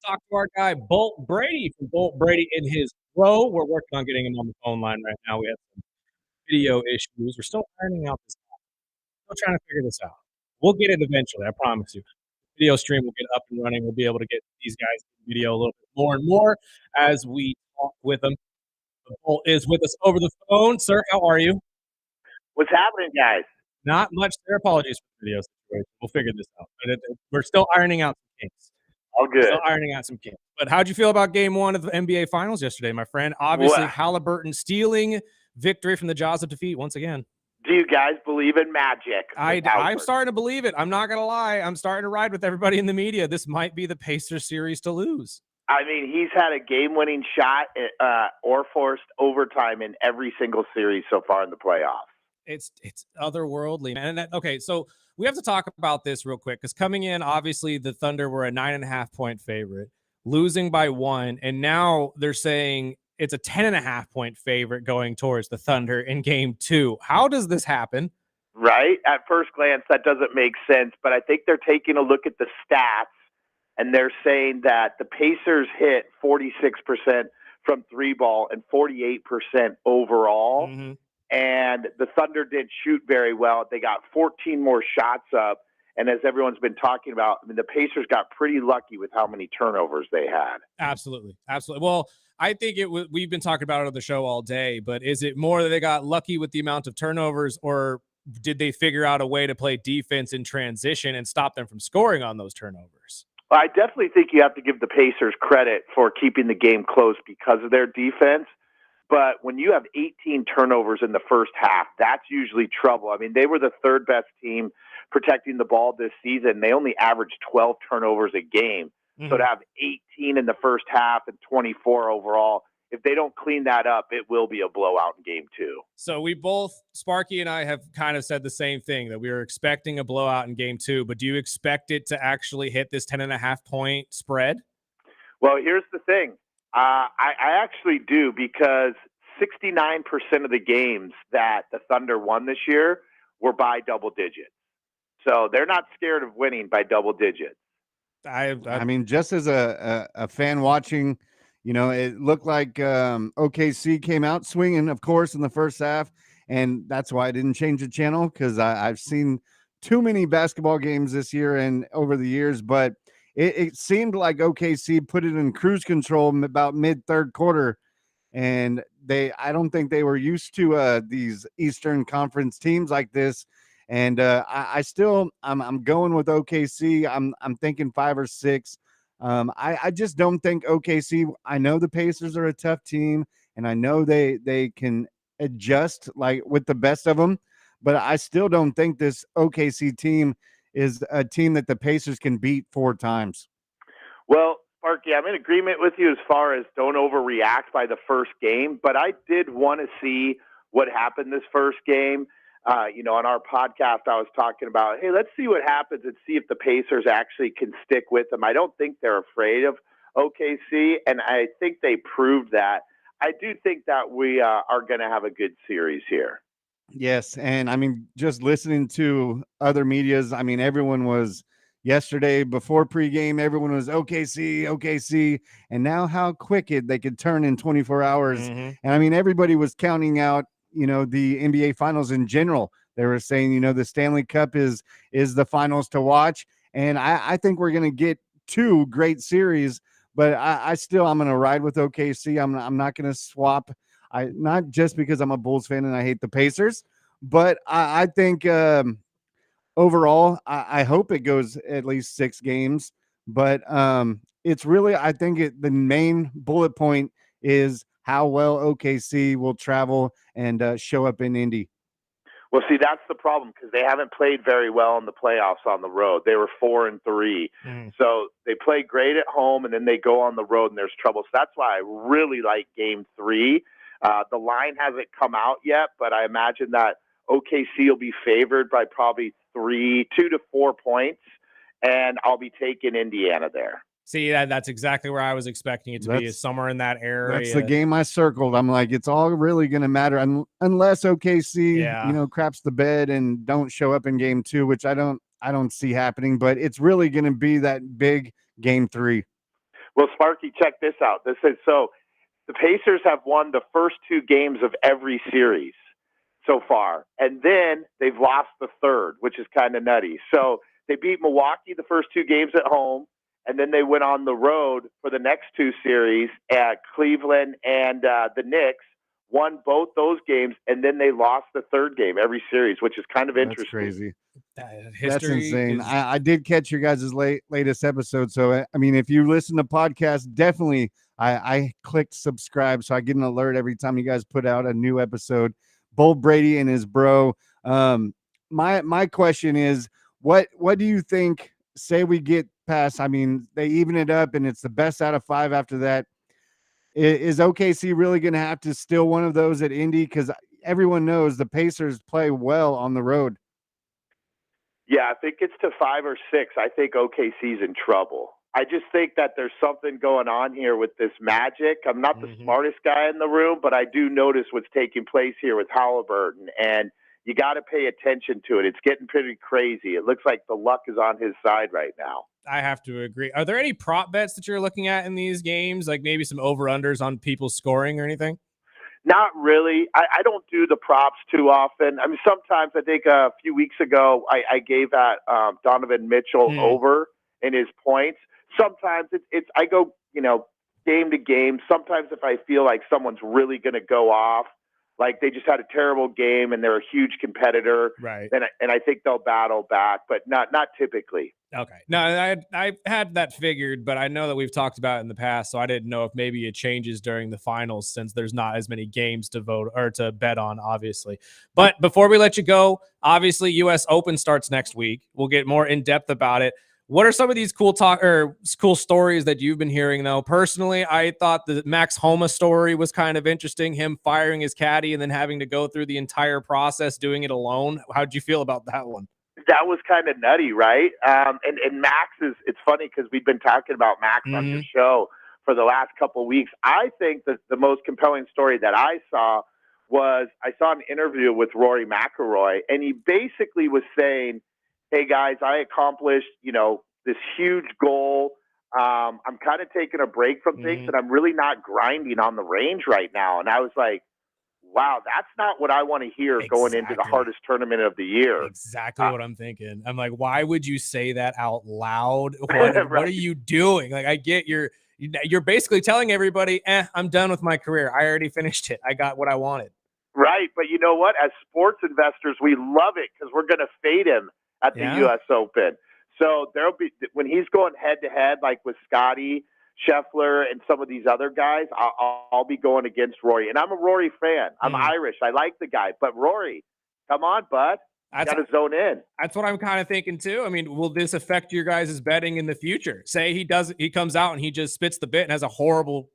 Talk to our guy Bolt Brady from Bolt Brady in his row. We're working on getting him on the phone line right now. We have some video issues. We're still ironing out this. Still trying to figure this out. We'll get it eventually. I promise you. Video stream will get up and running. We'll be able to get these guys video a little bit more and more as we talk with them. Bolt is with us over the phone. Sir, how are you? What's happening, guys? Not much there. Apologies for the video situation. We'll figure this out. But we're still ironing out some kinks. All good. Still ironing out some kinks. But how'd you feel about game one of the NBA Finals yesterday, my friend? Obviously, Halliburton stealing victory from the jaws of defeat once again. Do you guys believe in magic? I'm starting to believe it. I'm not going to lie. I'm starting to ride with everybody in the media. This might be the Pacers series to lose. I mean, he's had a game-winning shot or forced overtime in every single series so far in the playoffs. It's otherworldly, man. And okay, so we have to talk about this real quick because coming in, obviously, the Thunder were a 9.5-point favorite, losing by 1, and now they're saying it's a 10.5-point favorite going towards the Thunder in game 2. How does this happen? Right? At first glance, that doesn't make sense, but I think they're taking a look at the stats, and they're saying that the Pacers hit 46% from three ball and 48% overall. Mm-hmm. And the Thunder did shoot very well. They got 14 more shots up. And as everyone's been talking about, I mean, the Pacers got pretty lucky with how many turnovers they had. Absolutely. Absolutely. Well, I think we've been talking about it on the show all day, but is it more that they got lucky with the amount of turnovers, or did they figure out a way to play defense in transition and stop them from scoring on those turnovers? Well, I definitely think you have to give the Pacers credit for keeping the game close because of their defense. But when you have 18 turnovers in the first half, that's usually trouble. I mean, they were the third best team protecting the ball this season. They only averaged 12 turnovers a game. Mm-hmm. So to have 18 in the first half and 24 overall, if they don't clean that up, it will be a blowout in game 2. So we both, Sparky and I, have kind of said the same thing, that we were expecting a blowout in game 2. But do you expect it to actually hit this 10.5-point spread? Well, here's the thing. I actually do, because 69% of the games that the Thunder won this year were by double digits. So they're not scared of winning by double digits. I mean, just as a fan watching, it looked like OKC came out swinging, of course, in the first half. And that's why I didn't change the channel, because I've seen too many basketball games this year and over the years. But it seemed like OKC put it in cruise control about mid-third quarter, and I don't think they were used to these Eastern Conference teams like this. And I'm going with OKC. I'm thinking 5 or 6. I just don't think OKC. I know the Pacers are a tough team, and I know they can adjust like with the best of them, but I still don't think this OKC team is a team that the Pacers can beat 4 times. Well, Sparky, I'm in agreement with you as far as don't overreact by the first game, but I did want to see what happened this first game. On our podcast, I was talking about, hey, let's see what happens and see if the Pacers actually can stick with them. I don't think they're afraid of OKC, and I think they proved that. I do think that we are going to have a good series here. Yes, and I mean, just listening to other medias, I mean, everyone was yesterday before pregame, everyone was OKC, and now how quick they could turn in 24 hours. Mm-hmm. And I mean, everybody was counting out, the NBA Finals in general. They were saying, the Stanley Cup is the finals to watch, and I think we're going to get 2 great series. But I'm going to ride with OKC. I'm not going to swap. Not just because I'm a Bulls fan and I hate the Pacers, but I think overall, I hope it goes at least 6 games. But it's really, I think the main bullet point is how well OKC will travel and show up in Indy. Well, see, that's the problem, because they haven't played very well in the playoffs on the road. They were 4-3. So they play great at home, and then they go on the road, and there's trouble. So that's why I really like game 3. The line hasn't come out yet, but I imagine that OKC will be favored by probably 2 to 4 points, and I'll be taking Indiana there. See, that's exactly where I was expecting it to be, is somewhere in that area. That's the game I circled. I'm like, it's all really going to matter unless OKC, craps the bed and don't show up in game 2, which I don't see happening. But it's really going to be that big game 3. Well, Sparky, check this out. This is so the Pacers have won the first 2 games of every series so far, and then they've lost the third, which is kind of nutty. So they beat Milwaukee the first 2 games at home, and then they went on the road for the next 2 series at Cleveland and the Knicks, won both those games, and then they lost the third game every series, which is kind of interesting. That's crazy. History That's insane. is- I did catch your guys' latest episode. So, I mean, if you listen to podcasts, definitely I clicked subscribe so I get an alert every time you guys put out a new episode. Bull Brady and his bro. My question is, what do you think? Say we get past, I mean, they even it up and it's the best out of 5 after that. Is OKC really going to have to steal one of those at Indy? Because everyone knows the Pacers play well on the road. Yeah, if it gets to 5 or 6, I think OKC's in trouble. I just think that there's something going on here with this Magic. I'm not the smartest guy in the room, but I do notice what's taking place here with Halliburton, and you got to pay attention to it. It's getting pretty crazy. It looks like the luck is on his side right now. I have to agree. Are there any prop bets that you're looking at in these games? Like maybe some over-unders on people scoring or anything? Not really. I don't do the props too often. I mean, sometimes I think a few weeks ago I gave that Donovan Mitchell over in his points. Sometimes it's I go, game to game. Sometimes if I feel like someone's really going to go off, like they just had a terrible game and they're a huge competitor, right? And I think they'll battle back, but not typically. Okay. No, I had that figured, but I know that we've talked about it in the past, so I didn't know if maybe it changes during the finals since there's not as many games to vote or to bet on, obviously. But before we let you go, obviously US Open starts next week. We'll get more in depth about it. What are some of these cool stories that you've been hearing, though? Personally, I thought the Max Homa story was kind of interesting, him firing his caddy and then having to go through the entire process doing it alone. How'd you feel about that one? That was kind of nutty, right? And Max it's funny because we've been talking about Max on your show for the last couple of weeks. I think that the most compelling story that I saw was I saw an interview with Rory McIlroy, and he basically was saying, hey guys, I accomplished, this huge goal. I'm kind of taking a break from things and I'm really not grinding on the range right now. And I was like, wow, that's not what I want to hear going into the hardest tournament of the year. Exactly what I'm thinking. I'm like, why would you say that out loud? What are you doing? Like, I get you're basically telling everybody, I'm done with my career. I already finished it. I got what I wanted. Right. But you know what? As sports investors, we love it because we're going to fade him at the U.S. Open. So there'll be, when he's going head to head, like with Scotty Scheffler and some of these other guys, I'll be going against Rory. And I'm a Rory fan. I'm Irish. I like the guy. But Rory, come on, bud. You got to zone in. That's what I'm kind of thinking too. I mean, will this affect your guys' betting in the future? Say he comes out and he just spits the bit and has a horrible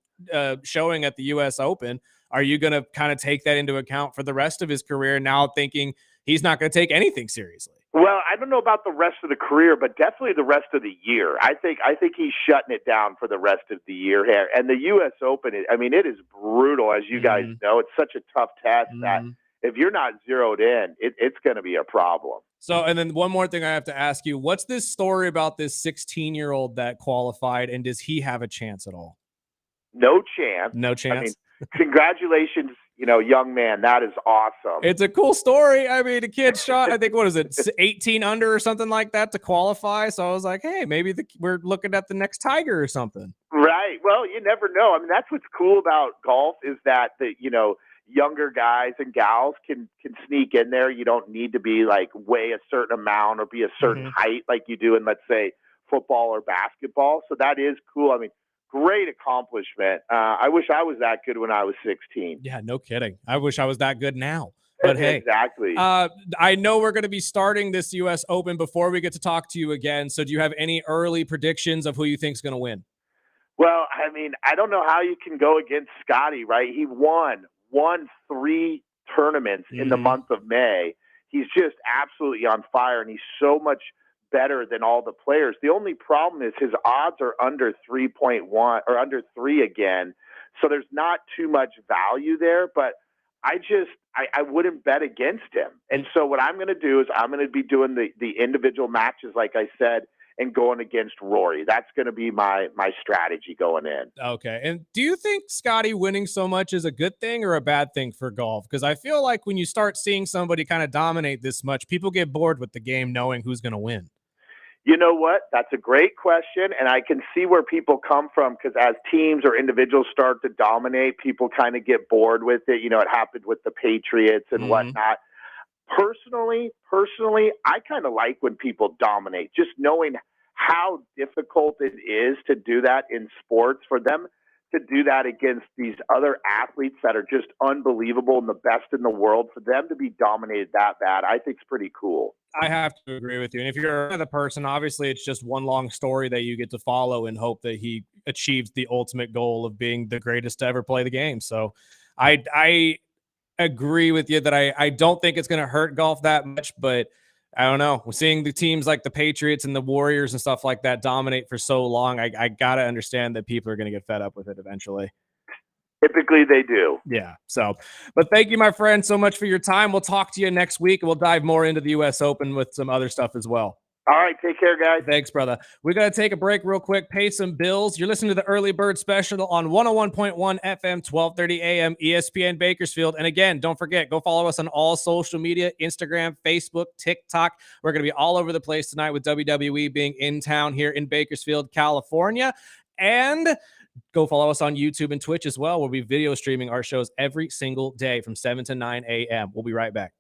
showing at the U.S. Open. Are you going to kind of take that into account for the rest of his career now, thinking he's not going to take anything seriously? Well, I don't know about the rest of the career, but definitely the rest of the year. I think he's shutting it down for the rest of the year here. And the U.S. Open, it is brutal, as you guys know. It's such a tough test that if you're not zeroed in, it's going to be a problem. So, and then one more thing I have to ask you, what's this story about this 16-year-old that qualified, and does he have a chance at all? No chance. No chance. I mean, congratulations, young man. That is awesome. It's a cool story. I mean, a kid shot, I think, 18 under or something like that to qualify. So I was like, hey, maybe we're looking at the next Tiger or something. Right. Well, you never know. I mean, that's what's cool about golf is that younger guys and gals can sneak in there. You don't need to be like weigh a certain amount or be a certain height like you do in, let's say, football or basketball. So that is cool. I mean, great accomplishment. I wish I was that good when I was 16. Yeah, no kidding. I wish I was that good now. But hey, exactly. I know we're going to be starting this U.S. Open before we get to talk to you again. So do you have any early predictions of who you think is going to win? Well, I mean, I don't know how you can go against Scotty, right? He won 3 tournaments in the month of May. He's just absolutely on fire, and he's so much better than all the players. The only problem is his odds are under 3.1 or under 3 again. So there's not too much value there, but I wouldn't bet against him. And so what I'm going to do is I'm going to be doing the individual matches, like I said, and going against Rory. That's going to be my strategy going in. Okay. And do you think Scotty winning so much is a good thing or a bad thing for golf? Because I feel like when you start seeing somebody kind of dominate this much, people get bored with the game knowing who's going to win. You know what? That's a great question, and I can see where people come from, because as teams or individuals start to dominate, people kind of get bored with it. You know, it happened with the Patriots and whatnot. Personally, I kind of like when people dominate, just knowing how difficult it is to do that in sports, for them to do that against these other athletes that are just unbelievable and the best in the world, for them to be dominated that bad, I think is pretty cool. I have to agree with you. And if you're the person, obviously it's just one long story that you get to follow and hope that he achieves the ultimate goal of being the greatest to ever play the game. So I agree with you that I don't think it's going to hurt golf that much, but I don't know. We're seeing the teams like the Patriots and the Warriors and stuff like that dominate for so long. I got to understand that people are going to get fed up with it eventually. Typically they do. Yeah. So, but thank you, my friend, so much for your time. We'll talk to you next week. We'll dive more into the U.S. Open with some other stuff as well. All right. Take care, guys. Thanks, brother. We got to take a break real quick, pay some bills. You're listening to the Early Bird Special on 101.1 FM, 1230 AM, ESPN Bakersfield. And again, don't forget, go follow us on all social media, Instagram, Facebook, TikTok. We're going to be all over the place tonight with WWE being in town here in Bakersfield, California. And go follow us on YouTube and Twitch as well. We'll be video streaming our shows every single day from 7 to 9 a.m. We'll be right back.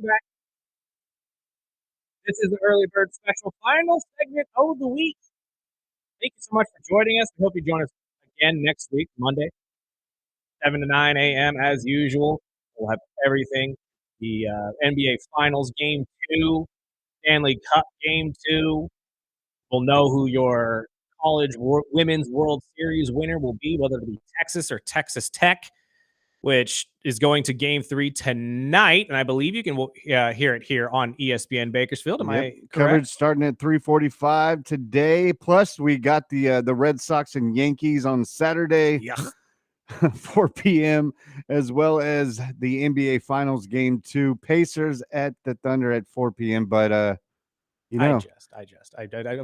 welcome back. This is the Early Bird Special final segment of the week. Thank you so much for joining us. I hope you join us again next week, Monday, 7 to 9 a.m. as usual. We'll have everything. The NBA Finals Game 2, Stanley Cup Game 2. We'll know who your Women's World Series winner will be, whether it be Texas or Texas Tech, which is going to Game 3 tonight. And I believe you can hear it here on ESPN Bakersfield. Am I correct? Coverage starting at 3:45 today. Plus, we got the Red Sox and Yankees on Saturday, 4 p.m., as well as the NBA Finals Game 2. Pacers at the Thunder at 4 p.m. But of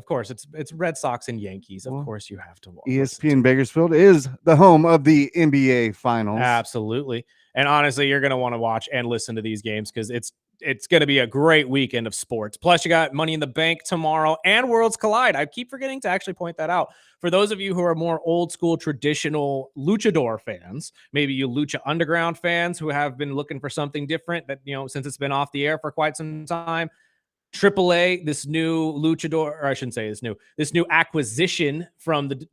course, it's Red Sox and Yankees. Of course, you have to watch. ESPN Bakersfield is the home of the NBA Finals. Absolutely. And honestly, you're going to want to watch and listen to these games because it's going to be a great weekend of sports. Plus, you got Money in the Bank tomorrow and Worlds Collide. I keep forgetting to actually point that out. For those of you who are more old school, traditional luchador fans, maybe you Lucha Underground fans who have been looking for something different that, since it's been off the air for quite some time, AAA, this new luchador, or I shouldn't say this new acquisition that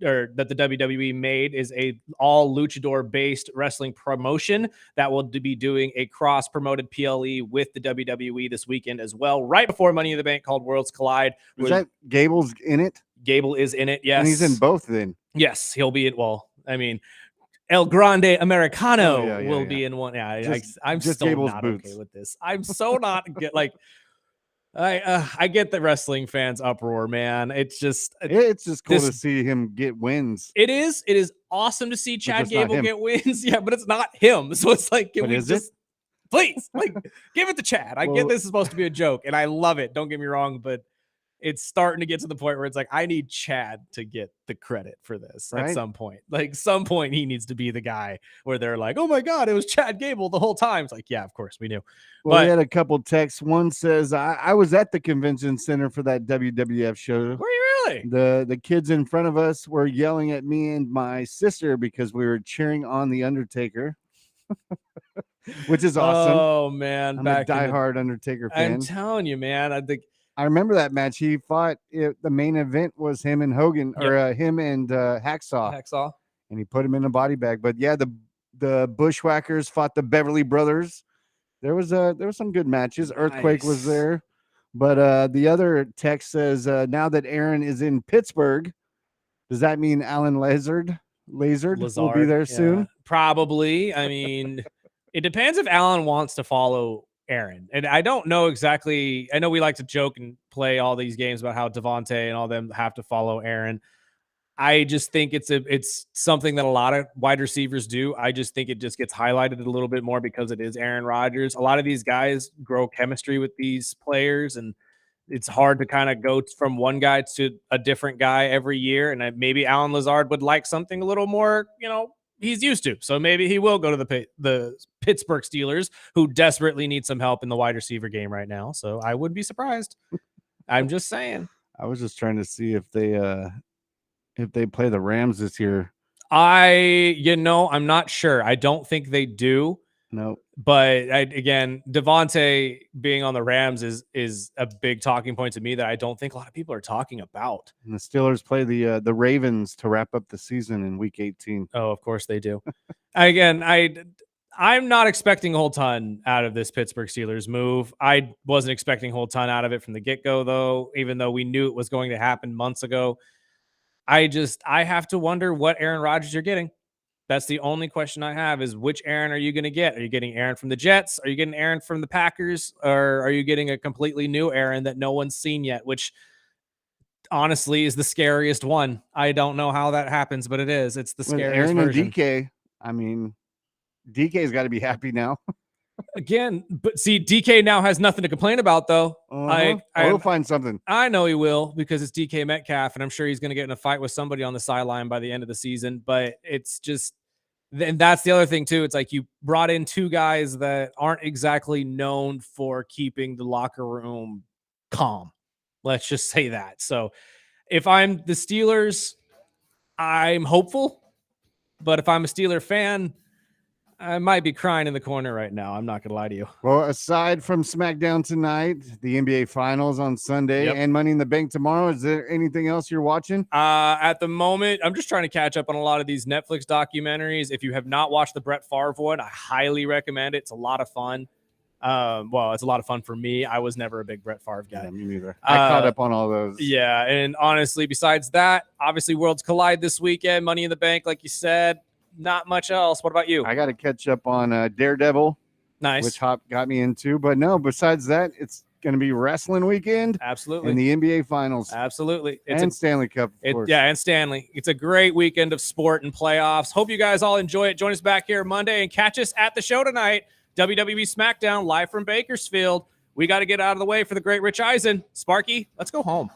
the WWE made is a all luchador based wrestling promotion that will be doing a cross promoted PLE with the WWE this weekend as well, right before Money in the Bank, called Worlds Collide. Is that Gable's in it? Gable is in it. Yes. And he's in both then. Yes. He'll be El Grande Americano will be in one. Yeah. I'm just still Gable's not boots. okay with this. I'm so not I get the wrestling fans uproar, man. It's just cool to see him get wins. It is awesome to see Chad Gable get wins. Yeah, but it's not him. So it's like, please, give it to Chad. I get this is supposed to be a joke, and I love it. Don't get me wrong, but it's starting to get to the point where it's like, I need Chad to get the credit for this at some point. Like, some point he needs to be the guy where they're like, oh my God, it was Chad Gable the whole time. It's like, yeah, of course we knew. Well, we had a couple texts. One says, I was at the convention center for that WWF show. Were you really? The kids in front of us were yelling at me and my sister because we were cheering on The Undertaker. Which is awesome. Oh man, I'm a diehard Undertaker fan. I'm telling you, man. I remember that match. He fought. The main event was him and Hogan, or him and Hacksaw, and he put him in a body bag. But yeah, the Bushwhackers fought the Beverly Brothers. There was some good matches. Earthquake was there, but the other text says now that Aaron is in Pittsburgh, does that mean Alan Lazard will be there soon? Probably. I mean, it depends if Alan wants to follow Aaron. And I don't know exactly. I know we like to joke and play all these games about how Devontae and all them have to follow Aaron. I just think it's something that a lot of wide receivers do. I just think it just gets highlighted a little bit more because it is Aaron Rodgers. A lot of these guys grow chemistry with these players, and it's hard to kind of go from one guy to a different guy every year. And maybe Alan Lazard would like something a little more, he's used to. So maybe he will go to the Pittsburgh Steelers, who desperately need some help in the wide receiver game right now. So I wouldn't be surprised. I'm just saying. I was just trying to see if they play the Rams this year. I'm not sure. I don't think they do. No. But again, Devontae being on the Rams is a big talking point to me that I don't think a lot of people are talking about. And the Steelers play the Ravens to wrap up the season in Week 18. Oh, of course they do. Again, I'm not expecting a whole ton out of this Pittsburgh Steelers move. I wasn't expecting a whole ton out of it from the get-go, though, even though we knew it was going to happen months ago. I have to wonder what Aaron Rodgers you're getting. That's the only question I have is which Aaron are you going to get? Are you getting Aaron from the Jets? Are you getting Aaron from the Packers? Or are you getting a completely new Aaron that no one's seen yet, which honestly is the scariest one. I don't know how that happens, but it is. It's the scariest Aaron version. And DK, I mean, DK's got to be happy now. Again, but see, DK now has nothing to complain about, though. We'll find something. I know he will because it's DK Metcalf, and I'm sure he's going to get in a fight with somebody on the sideline by the end of the season. But it's just, and that's the other thing too. It's like you brought in two guys that aren't exactly known for keeping the locker room calm. Let's just say that. So if I'm the Steelers, I'm hopeful. But if I'm a Steeler fan, I might be crying in the corner right now. I'm not going to lie to you. Well, aside from SmackDown tonight, the NBA Finals on Sunday, and Money in the Bank tomorrow, is there anything else you're watching? At the moment, I'm just trying to catch up on a lot of these Netflix documentaries. If you have not watched the Brett Favre one, I highly recommend it. It's a lot of fun. Well, it's a lot of fun for me. I was never a big Brett Favre guy. Yeah, me neither. I caught up on all those. Yeah, and honestly, besides that, obviously Worlds Collide this weekend, Money in the Bank, like you said. Not much else. What about you? I got to catch up on Daredevil. Nice. Which Hop got me into. But no, besides that, it's going to be wrestling weekend. Absolutely. And the NBA Finals. Absolutely. And Stanley Cup, of course. Yeah, and Stanley. It's a great weekend of sport and playoffs. Hope you guys all enjoy it. Join us back here Monday and catch us at the show tonight. WWE SmackDown live from Bakersfield. We got to get out of the way for the great Rich Eisen. Sparky, let's go home.